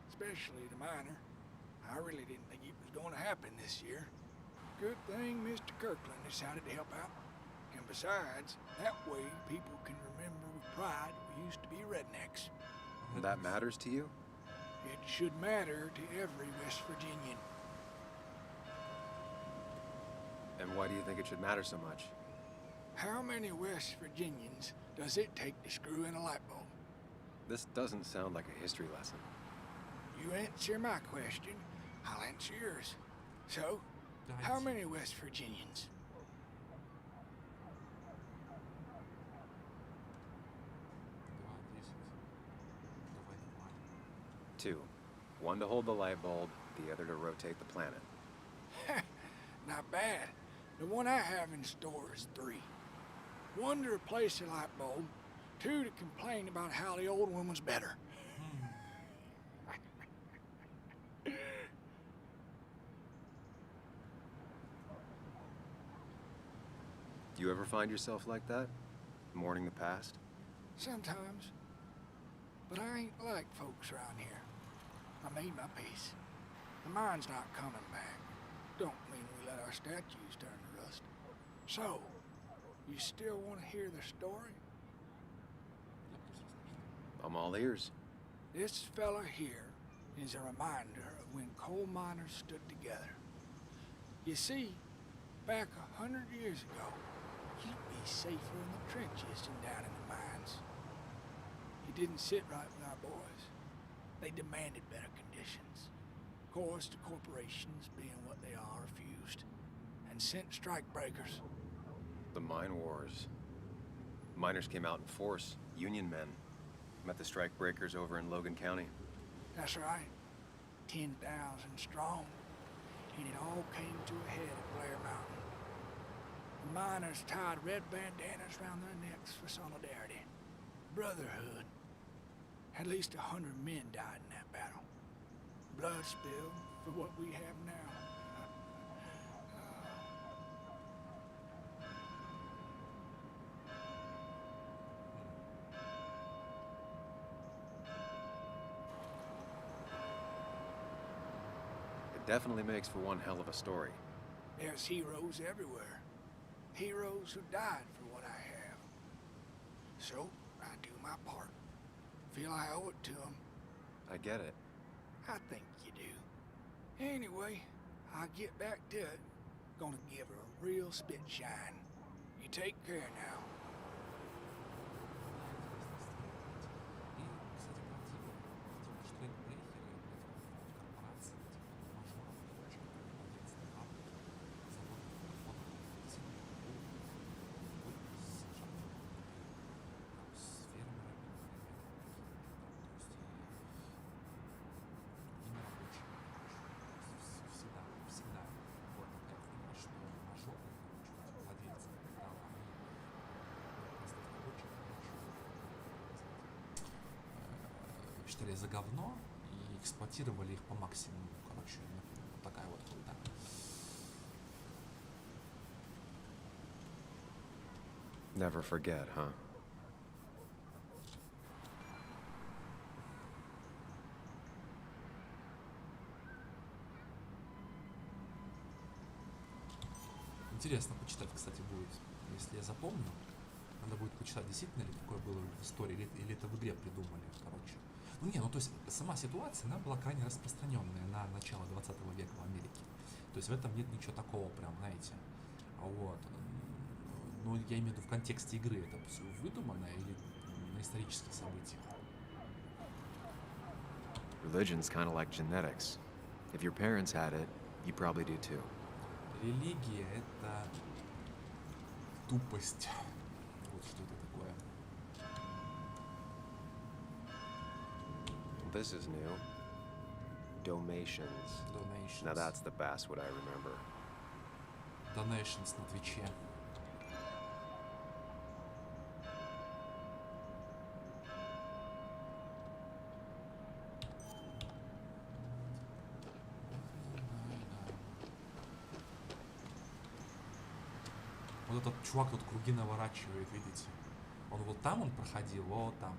Especially the miner. I really didn't think it was going to happen this year. Good thing Mr. Kirkland decided to help out. And besides, that way people can remember with pride we used to be rednecks. That matters to you? It should matter to every West Virginian. And why do you think it should matter so much? How many West Virginians does it take to screw in a light bulb? This doesn't sound like a history lesson. You answer my question, I'll answer yours. So, how many West Virginians? Two. One to hold the light bulb, the other to rotate the planet. Not bad. The one I have in store is 3. 1 to replace the light bulb, 2 to complain about how the old one was better. Do you ever find yourself like that? Mourning the past? Sometimes. But I ain't like folks around here. I made my peace. The mine's not coming back. Don't mean we let our statues turn to rust. So, you still want to hear the story? I'm all ears. This fella here is a reminder of when coal miners stood together. You see, back 100 years ago, you'd be safer in the trenches than down in the mines. It didn't sit right with our boys. They demanded better conditions. Of course, the corporations, being what they are, refused and sent strikebreakers. The mine wars. Miners came out in force, Union men. Met the strikebreakers over in Logan County. That's right. 10,000 strong. And it all came to a head at Blair Mountain. The miners tied red bandanas around their necks for solidarity. Brotherhood. At least 100 men died in that battle. Blood spilled for what we have now. It definitely makes for one hell of a story. There's heroes everywhere. Heroes who died for what I have. So, I do my part. Feel I owe it to them. I get it. I think you do. Anyway, I'll get back to it. Gonna give her a real spit shine. You take care now. Считали за говно и эксплуатировали их по максимуму. Короче, вот такая вот хуйня. Never forget, huh? Интересно почитать, кстати, будет. Если я запомню, надо будет почитать, действительно ли такое было в истории, или это в игре придумали, короче. Ну не, ну то есть сама ситуация, она была крайне распространенная на начало 20 века в Америке. То есть в этом нет ничего такого прям, знаете. Вот. Ну, я имею в виду в контексте игры, это все выдумано или на исторических событиях. Religion's kind of like genetics. If your parents had it, you probably do too. Религия — это тупость. Вот что это такое. This is new. Donations. Donations. Now that's the basswood I remember. Donations на Твиче. Вот этот чувак тут круги наворачивает, видите? Он вот там он проходил, вот там,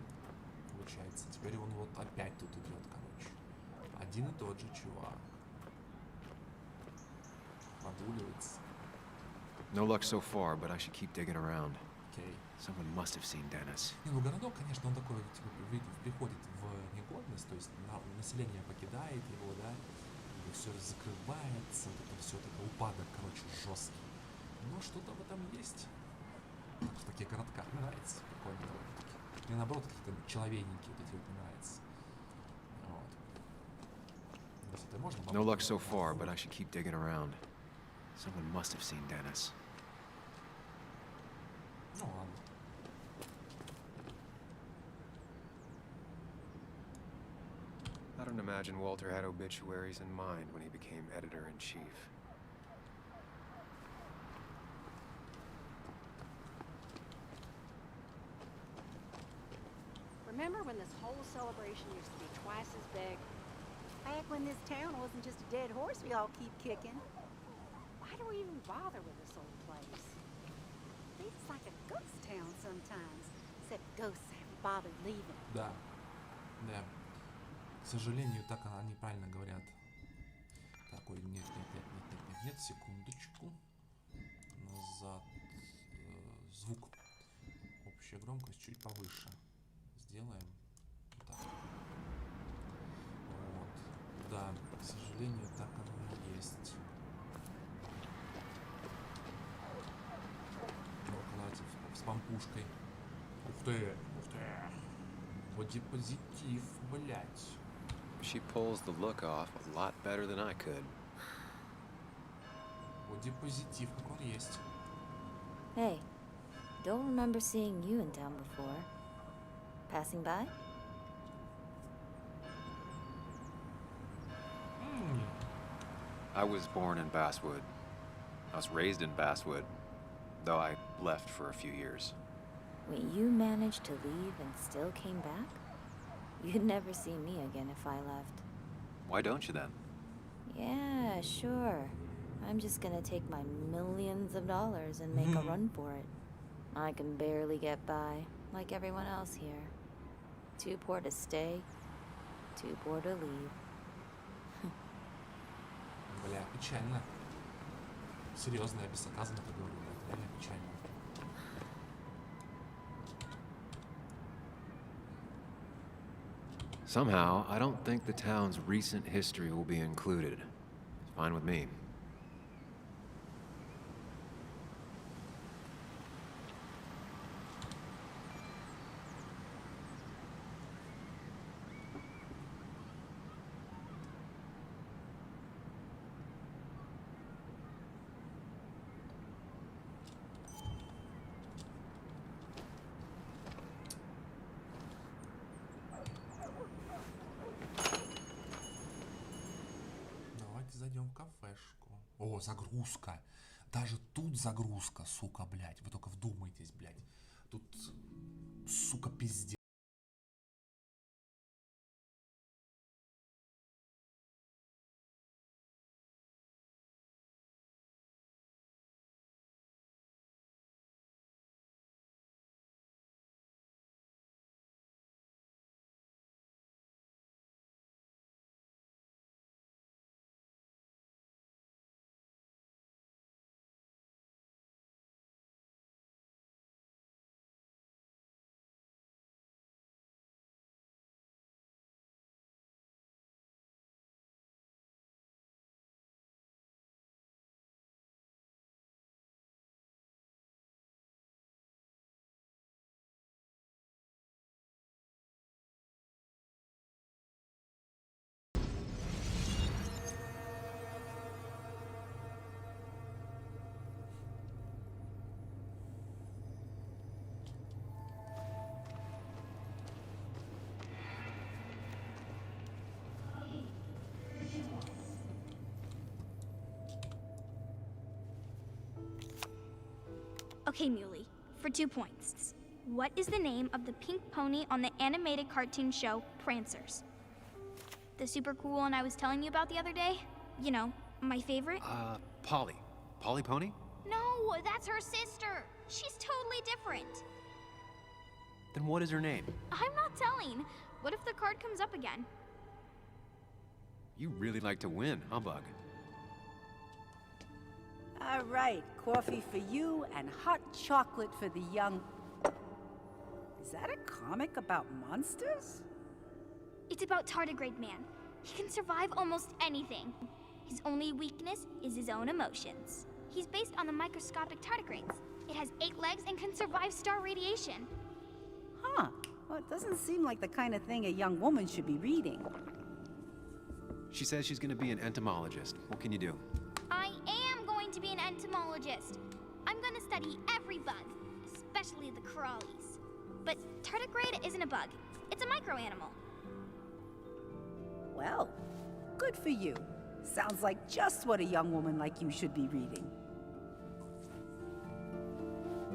получается. Теперь он вот опять тут идет, короче. Один и тот же чувак. Подуливается. No luck so far, but I should keep digging around. Окей. Someone must have seen Dennis. Не, ну городок, конечно, он такой, типа, приходит в негодность, то есть население покидает его, да, и все закрывается, вот это все, такой упадок, короче, жесткий. Но что-то в этом есть. В таких городках нравится, прикольно довольно-таки. Мне наоборот какие-то человейники вот эти вот не нравятся. Вот. Если это можно, No luck so far, but I should keep digging around. Someone must have seen Dennis. Ну ладно. I don't imagine Walter had obituaries in mind when he became editor-in-chief. Remember when this whole celebration used to be twice as big? Back when this town wasn't just a dead horse we all keep kicking. Why do we even bother with this old place? It's like a ghost town sometimes, except ghosts haven't bothered leaving. Да. Да. К сожалению, так они правильно говорят. Такой, нет, секундочку. Назад. Звук. Общая громкость чуть повыше. Сделаем. Вот так. Вот. Да, к сожалению, так оно и есть. С пампушкой. Ух ты, ух ты. Бодипозитив, блять. She pulls the look off a lot better than I could. Бодипозитив, как он есть. Hey, don't remember seeing you in town before. Passing by? I was born in Basswood. I was raised in Basswood, though I left for a few years. Wait, you managed to leave and still came back? You'd never see me again if I left. Why don't you then? Yeah, sure. I'm just gonna take my millions of dollars and make a run for it. I can barely get by, like everyone else here. Too poor to stay, too poor to leave. Бля, печально. Серьезно, я без сарказма это говорю, это реально печально. Somehow, I don't think the town's recent history will be included. It's fine with me. Давайте зайдем в кафешку. О, загрузка. Даже тут загрузка, сука, блядь. Вы только вдумайтесь, блядь. Тут, сука, пиздец. Okay, Muley, for 2 points. What is the name of the pink pony on the animated cartoon show Prancers? The super cool one I was telling you about the other day? You know, my favorite? Polly. Polly Pony? No, that's her sister. She's totally different. Then what is her name? I'm not telling. What if the card comes up again? You really like to win, huh, Bug? All right, coffee for you and hot chocolate for the young... Is that a comic about monsters? It's about Tardigrade Man. He can survive almost anything. His only weakness is his own emotions. He's based on the microscopic tardigrades. It has 8 legs and can survive star radiation. Huh. Well, it doesn't seem like the kind of thing a young woman should be reading. She says she's gonna be an entomologist. What can you do? I am going to be an entomologist. I'm going to study every bug, especially the crawlies. But tardigrade isn't a bug. It's a microanimal. Well, good for you. Sounds like just what a young woman like you should be reading.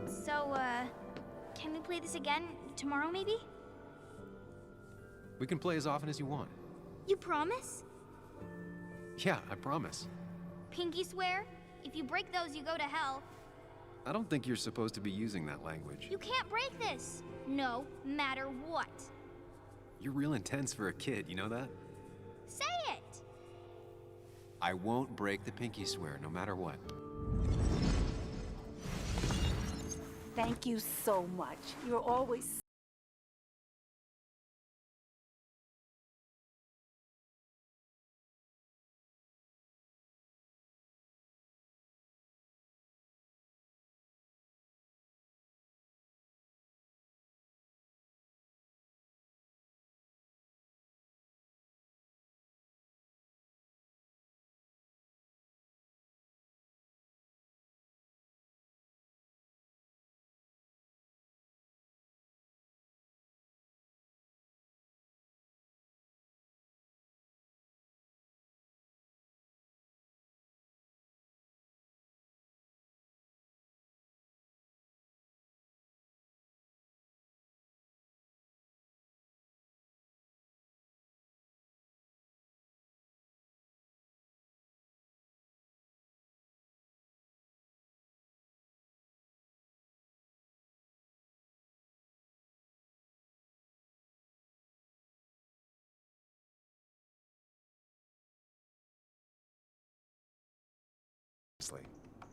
So, can we play this again tomorrow, maybe? We can play as often as you want. You promise? Yeah, I promise. Pinky swear? If you break those, you go to hell. I don't think you're supposed to be using that language. You can't break this. No matter what. You're real intense for a kid, you know that? Say it! I won't break the pinky swear, no matter what. Thank you so much. You're always...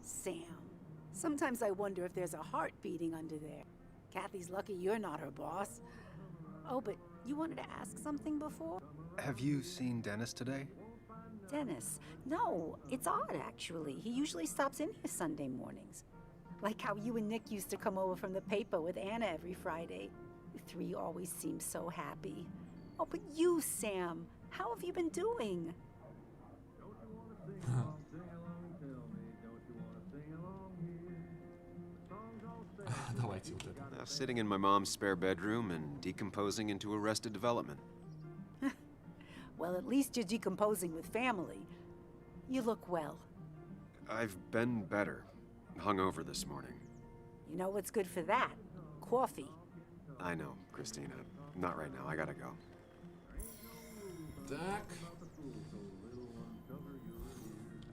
Sam, sometimes I wonder if there's a heart beating under there. Kathy's lucky you're not her boss. Oh, but you wanted to ask something before? Have you seen Dennis today? Dennis? No, it's odd, actually. He usually stops in here Sunday mornings. Like how you and Nick used to come over from the paper with Anna every Friday. You 3 always seem so happy. Oh, but you, Sam, how have you been doing? Давайте вот это. Sitting in my mom's spare bedroom and decomposing into Arrested Development. Well, at least you're decomposing with family. You look well. I've been better. Hungover this morning. You know what's good for that? Coffee. I know, Christina. Not right now. I gotta go. Так.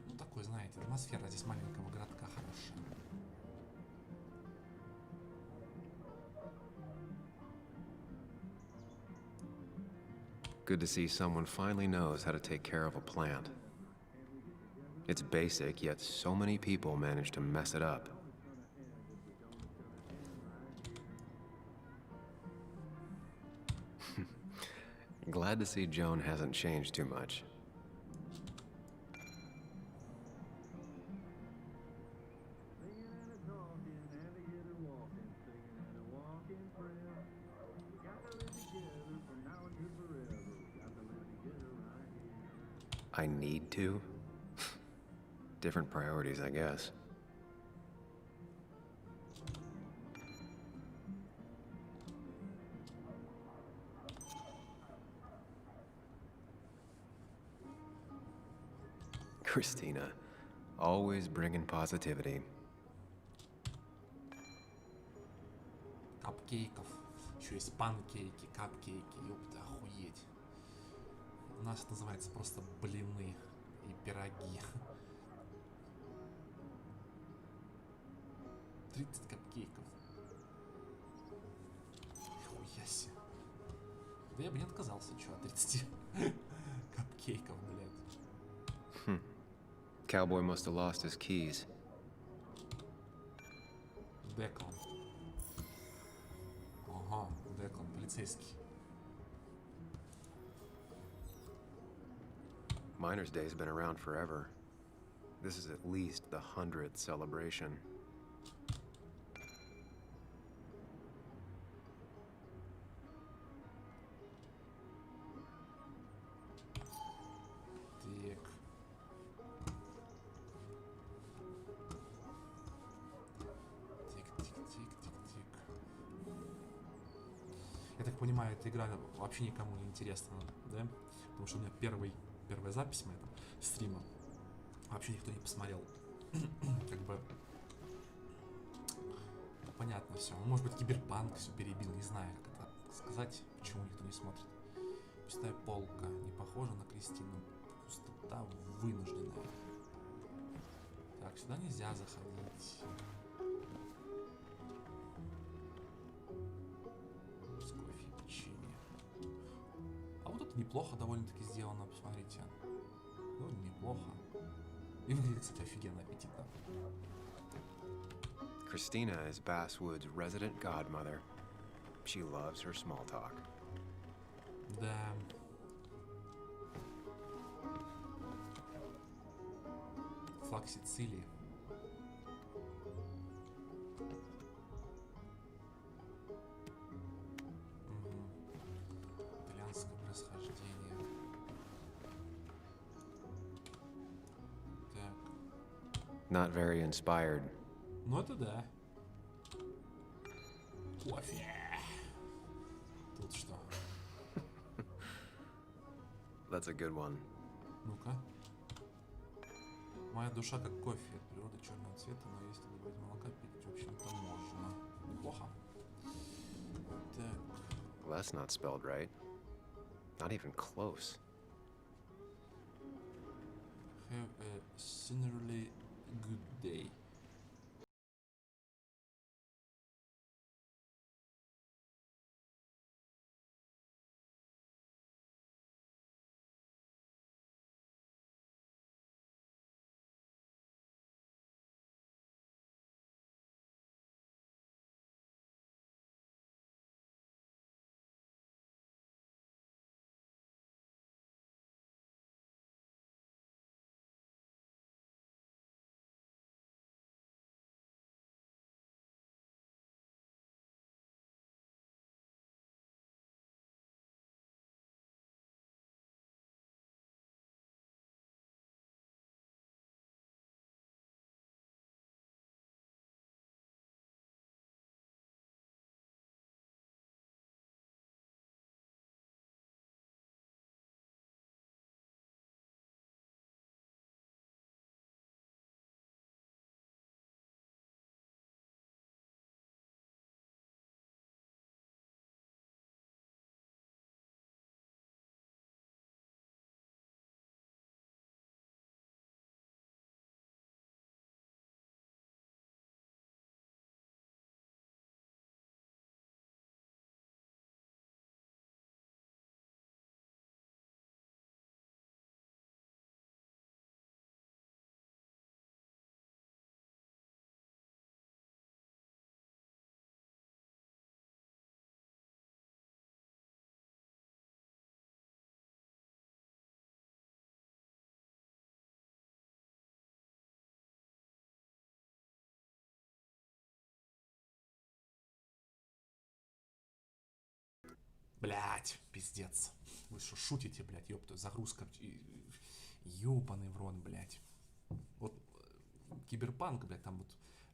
Ну, такой, знаете, атмосфера здесь маленького городка хорошая. Good to see someone finally knows how to take care of a plant. It's basic, yet so many people manage to mess it up. Glad to see Joan hasn't changed too much. I need to? Different priorities, I guess. Christina, always bringing positivity. Капкейков. Еще есть панкейки, капкейки. Ёпта, охуеть. У нас это называется просто блины и пироги. 30 капкейков. Хуя себе. Да я бы не отказался, чё, от 30 капкейков, блядь. Cowboy must have lost his keys. Деклан. Ага, Деклан, полицейский. Miner's Day's been around forever. This is at least the 100th celebration. Так. Тик-тик-тик-тик-тик. Я так понимаю, эта игра вообще никому не интересна, да? Потому что у меня первая запись моя там, стрима. Вообще никто не посмотрел. Как бы... Ну, понятно все. Может быть, Киберпанк все перебил, не знаю, как это сказать, почему никто не смотрит. Пустая полка, не похожа на Кристину. Пустота вынужденная. Так, сюда нельзя заходить. С кофе и печенье. А вот это неплохо довольно-таки сделано, посмотрите. Ну, неплохо. И выглядит, кстати, офигенно аппетитно. Christina is Basswood's resident godmother. She loves her small talk. Да. Флаг Сицилии. Итальянское происхождение. Так. Not very inspired. Ну это да. Кофе. Тут что? That's a good one. Ну-ка. Моя душа как кофе от природы черного цвета, но если добавить молока, пить, в общем-то, можно. Неплохо. Так. Well, that's not spelled right. Not even close. Have a sincerely good day. Блять, пиздец. Вы что, шутите, блядь, ёпта, загрузка. Ёбаный в рот, блядь. Вот Киберпанк, блядь, там вот.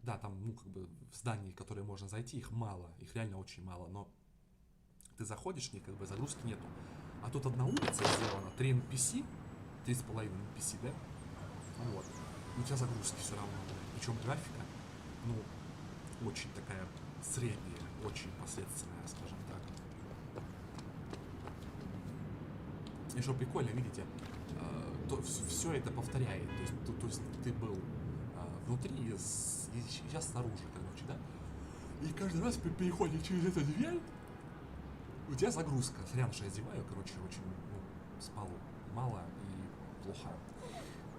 Да, там, ну, как бы в здании, в которые можно зайти, их мало. Их реально очень мало. Но ты заходишь, и как бы загрузки нету. А тут одна улица сделана, 3 NPC, 3,5 NPC, да? Вот. У тебя загрузки все равно, блядь. Причем графика, ну, очень такая средняя, очень посредственная, скажем так. И что прикольно, видите, все это повторяет. То есть ты был внутри и сейчас снаружи, короче, да? И каждый раз при переходе через эту дверь у тебя загрузка. Сорян, что я зеваю, короче, очень спал мало и плохо.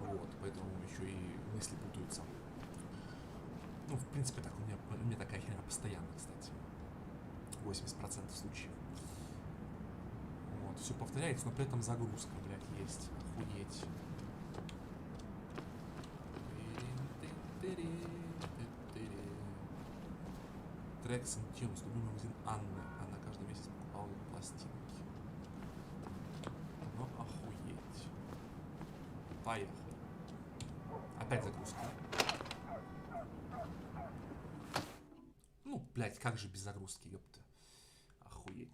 Вот, поэтому еще и мысли путаются. Ну, в принципе, так у меня такая херня постоянно, кстати. 80% случаев. Вот, все повторяется, но при этом загрузка, блядь, есть. Охуеть. Трек Сентинус, любимый магазин Анны. Она каждый месяц покупала пластинки. Ну, охуеть. Поехали. Опять загрузка. Ну, блядь, как же без загрузки, ёпта. Охуеть.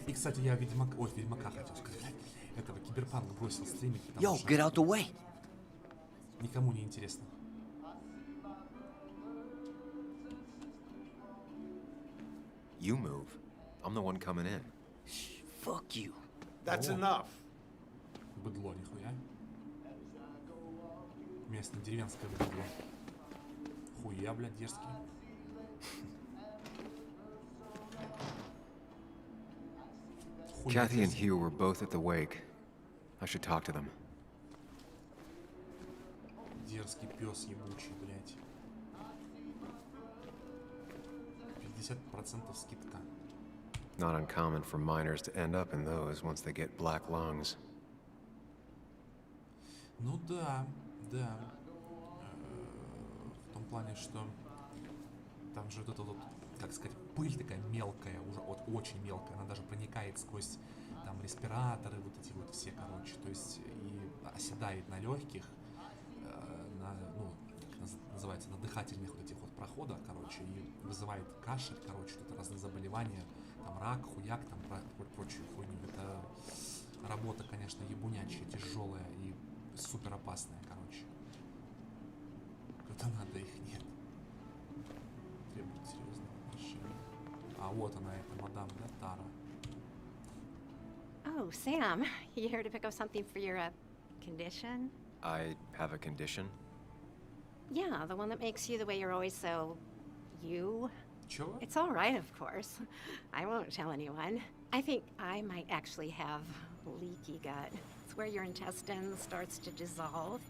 И, кстати, я Ведьмака хотел сказать. Этого Киберпанк бросил стримить, потому Yo, что get out the way. никому не интересно. You move. I'm the one coming in. Fuck you. That's О. enough. Быдло, нихуя. Местное деревенское быдло. Хуя, блядь, дерзкий. Хуя Kathy and дерзкий. Hugh were both at the wake. I should talk to them. Дерзкий пес ебучий, блядь. 50% скидка. Not uncommon for miners to end up in those once they get black lungs. Ну да, да. В том плане, что там же вот эта вот, как сказать, пыль такая мелкая, уже вот очень мелкая, она даже проникает сквозь там респираторы, вот эти вот все, короче, то есть и оседает на легких, на, ну, как называется, на дыхательных вот этих вот проходах, короче, и вызывает кашель, короче, это разные заболевания, там рак, хуяк, там прочую хуйню. Это работа, конечно, ебунячая, тяжелая и супер опасная, короче. Когда надо, их нет. Требует серьезного отношения. А вот она, эта мадам, да, Тара. Oh, Sam, you here to pick up something for your condition? I have a condition. Yeah, the one that makes you the way you're always so you. Чего? It's all right, of course. I won't tell anyone. I think I might actually have leaky gut. It's where your intestine starts to dissolve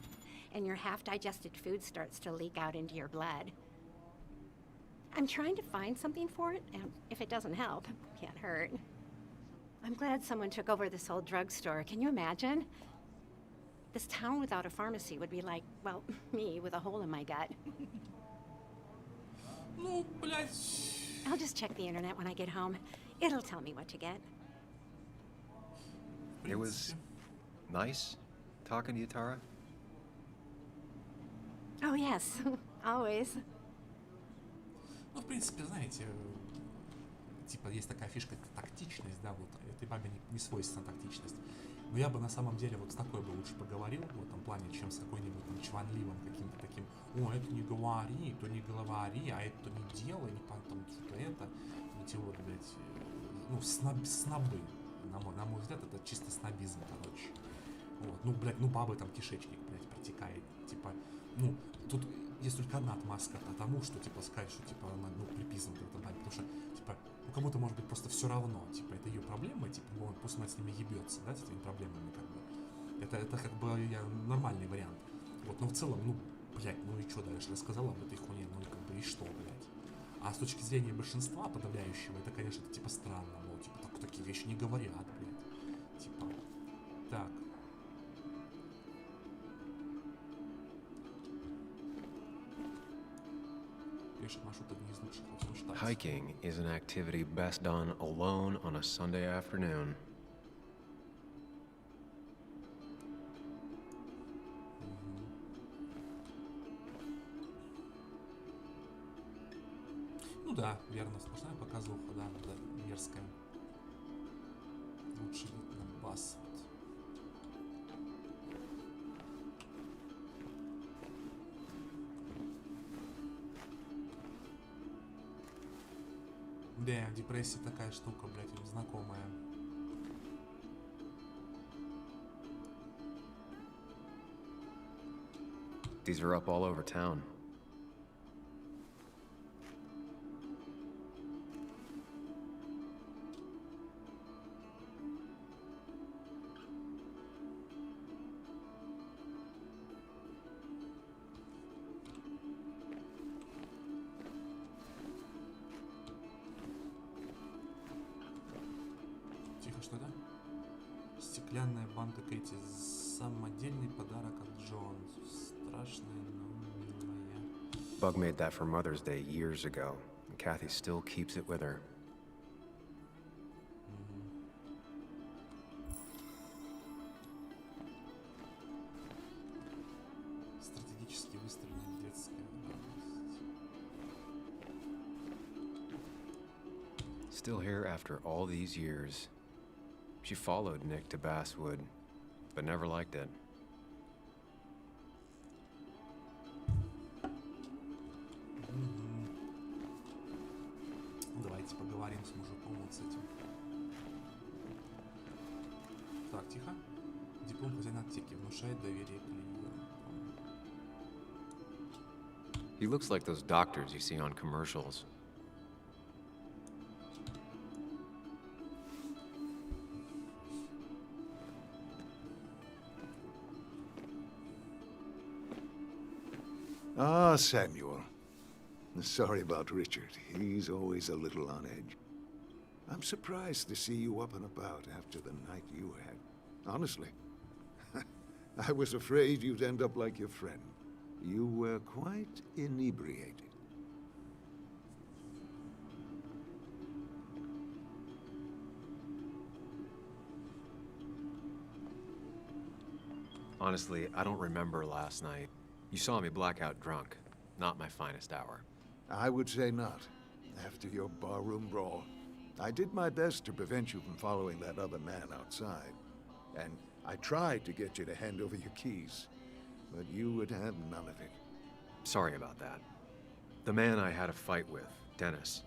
and your half-digested food starts to leak out into your blood. I'm trying to find something for it, and if it doesn't help, it can't hurt. I'm glad someone took over this old drugstore. Can you imagine? This town without a pharmacy would be like, well, me with a hole in my gut. Ну, блядь. I'll just check the internet when I get home. It'll tell me what to get. В It was принципе. nice talking to you, Tara. Oh, yes, always. Ну, в принципе, знаете, типа есть такая фишка, как тактичность, да, вот этой бабе не свойственна тактичность. Но я бы на самом деле вот с такой бы лучше поговорил в этом плане, чем с какой-нибудь там чванливым каким-то таким, о, это не говори, то не говори, а это не делай, не потом что-то это. Эти вот, блядь, ну, снобы. На мой взгляд, это чисто снобизм, короче. Вот, ну, блядь, ну, бабы там кишечник, блядь, протекает. Типа, ну, тут есть только одна отмазка тому, что, типа, сказать, что, типа, она, ну, припиздана в этом бабе, потому что, типа, ну, кому-то может быть просто все равно, типа, это ее проблемы, типа, ну, пусть она с ними ебется, да, с этими проблемами, как бы. Это как бы нормальный вариант. Вот, но в целом, ну, блядь, ну и что дальше? Рассказала об этой хуйне, ну и как бы и что, блядь? А с точки зрения большинства подавляющего, это, конечно, это, типа, странно, мол, типа, такие вещи не говорят, блядь. Типа, так. Пеший маршрут одни из лучших во всем штате. Hiking is an activity best done alone on a Sunday afternoon. Ну да, верно, сплошная показуха, да, да, мерзкая. Лучше вид на бас. Вот. Да, депрессия такая штука, блядь, знакомая. These are up all over town. Тихо, что это? Стеклянная банка Кэти. Самодельный подарок от Джонс. Страшная, но милая. Bug made that for Mother's Day years ago, and Kathy still keeps it with her. Стратегически выстроенная детская радость. Still here after all these years. She followed Nick to Basswood, but never liked it. Давайте поговорим с мужиком вот с этим. Так, тихо. Диплом хозяина аптеки внушает доверие клиенту. He looks like those doctors you see on commercials. Ah, Samuel. Sorry about Richard. He's always a little on edge. I'm surprised to see you up and about after the night you had. Honestly. I was afraid you'd end up like your friend. You were quite inebriated. Honestly, I don't remember last night. You saw me blackout drunk. Not my finest hour. I would say not. After your barroom brawl, I did my best to prevent you from following that other man outside. And I tried to get you to hand over your keys, but you would have none of it. Sorry about that. The man I had a fight with, Dennis.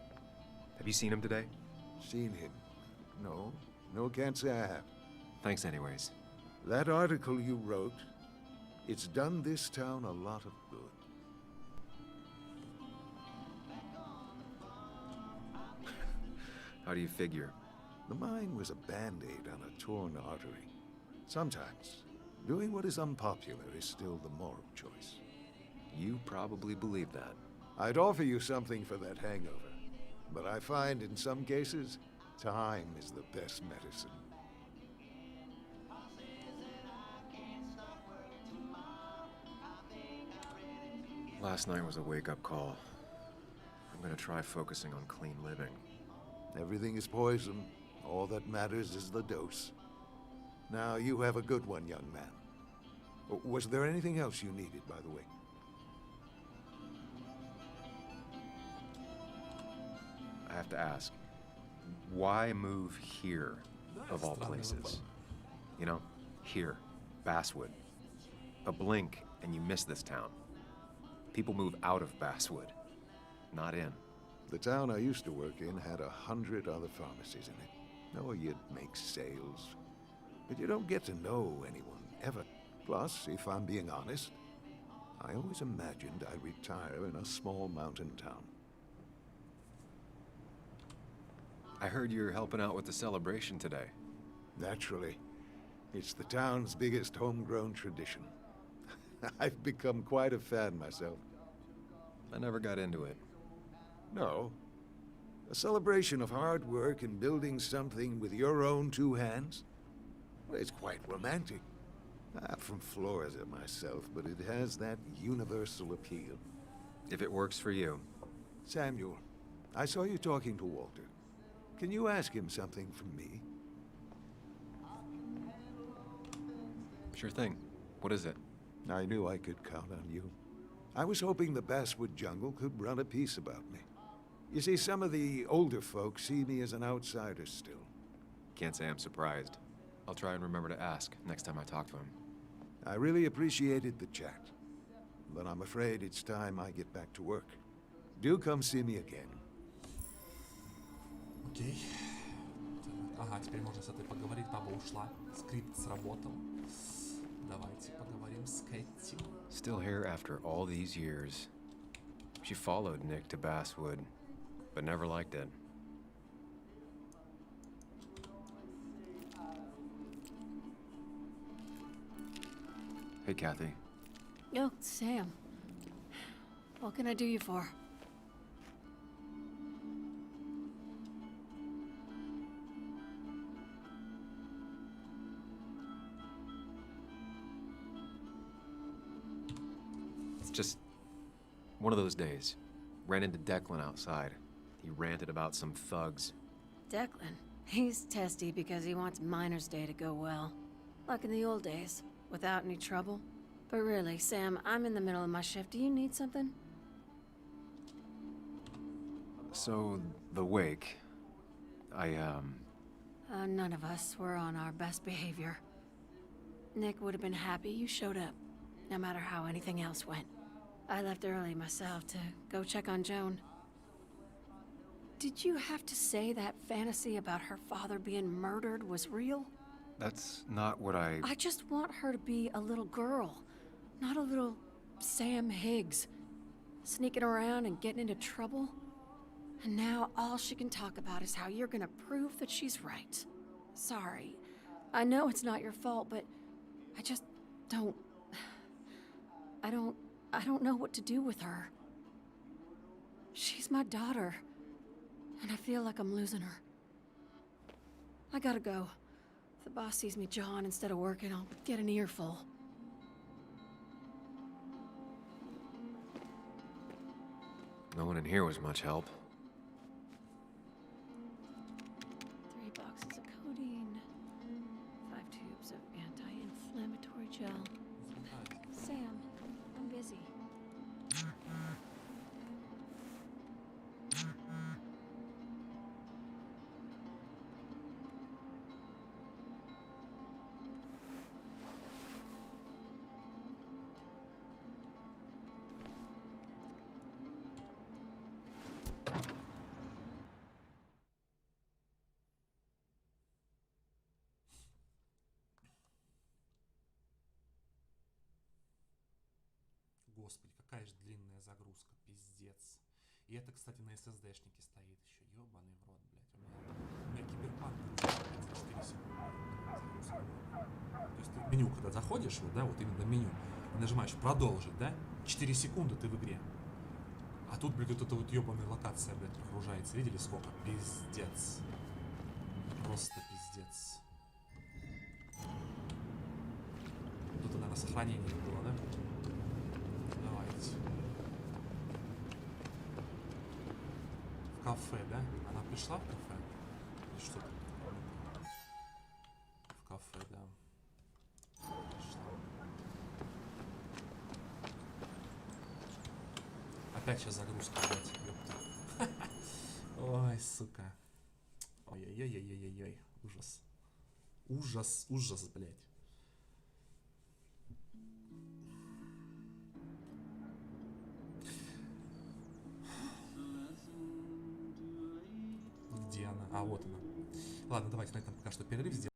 Have you seen him today? Seen him? No. No, can't say I have. Thanks anyways. That article you wrote, it's done this town a lot of good. How do you figure? The mine was a band-aid on a torn artery. Sometimes, doing what is unpopular is still the moral choice. You probably believe that. I'd offer you something for that hangover, but I find in some cases, time is the best medicine. Last night was a wake-up call. I'm gonna try focusing on clean living. Everything is poison. All that matters is the dose. Now, you have a good one, young man. Was there anything else you needed, by the way? I have to ask, why move here, of all places? You know, here, Basswood. A blink and you miss this town. People move out of Basswood, not in. The town I used to work in had 100 other pharmacies in it. Oh, you'd make sales. But you don't get to know anyone, ever. Plus, if I'm being honest, I always imagined I'd retire in a small mountain town. I heard you're helping out with the celebration today. Naturally. It's the town's biggest homegrown tradition. I've become quite a fan myself. I never got into it. No. A celebration of hard work and building something with your own two hands? Well, it's quite romantic. I'm from Florida myself, but it has that universal appeal. If it works for you. Samuel, I saw you talking to Walter. Can you ask him something from me? Sure thing. What is it? I knew I could count on you. I was hoping the Basswood jungle could run a piece about me. You see, some of the older folks see me as an outsider still. Can't say I'm surprised. I'll try and remember to ask next time I talk to him. I really appreciated the chat, but I'm afraid it's time I get back to work. Do come see me again. Окей. Так, ага, теперь можно с этой поговорить. Баба ушла. Скрипт сработал. Давайте поговорим с Кэти. Still here after all these years. She followed Nick to Basswood, but never liked it. Hey, Kathy. Oh, Sam. What can I do you for? It's just one of those days. Ran into Declan outside. He ranted about some thugs. Declan. He's testy because he wants Miner's Day to go well. Like in the old days, without any trouble. But really, Sam, I'm in the middle of my shift. Do you need something? So, the wake. None of us were on our best behavior. Nick would have been happy you showed up, no matter how anything else went. I left early myself to go check on Joan. Did you have to say that fantasy about her father being murdered was real? That's not what I just want her to be a little girl, not a little Sam Higgs, sneaking around and getting into trouble. And now all she can talk about is how you're gonna prove that she's right. Sorry. I know it's not your fault, but I just don't... I don't know what to do with her. She's my daughter, and I feel like I'm losing her. I gotta go. If the boss sees me jawing instead of working, I'll get an earful. No one in here was much help. 3 boxes of codeine. 5 tubes of anti-inflammatory gel. Sam, I'm busy. Господи, какая же длинная загрузка, пиздец. И это, кстати, на SSD-шнике стоит еще. Ёбаный в рот, блядь. У меня киберпанк за 4 секунды загрузка. То есть ты в меню, когда заходишь, вот, да, вот именно в меню, и нажимаешь продолжить, да, 4 секунды ты в игре. А тут, блядь, вот эта вот ёбаная локация, блядь, прогружается. Видели сколько? Пиздец. Просто пиздец. Тут, наверное, сохранение было, да? Давайте. В кафе, да? Она пришла в кафе? Или что тут? В кафе, да. Пришла. Опять сейчас загрузка, блядь, ёпта. Ой, сука. Ой-ой-ой-ой-ой-ой. Ужас. Ужас, ужас, блядь. Где она? А, вот она. Ладно, давайте на этом пока что перерыв сделаем.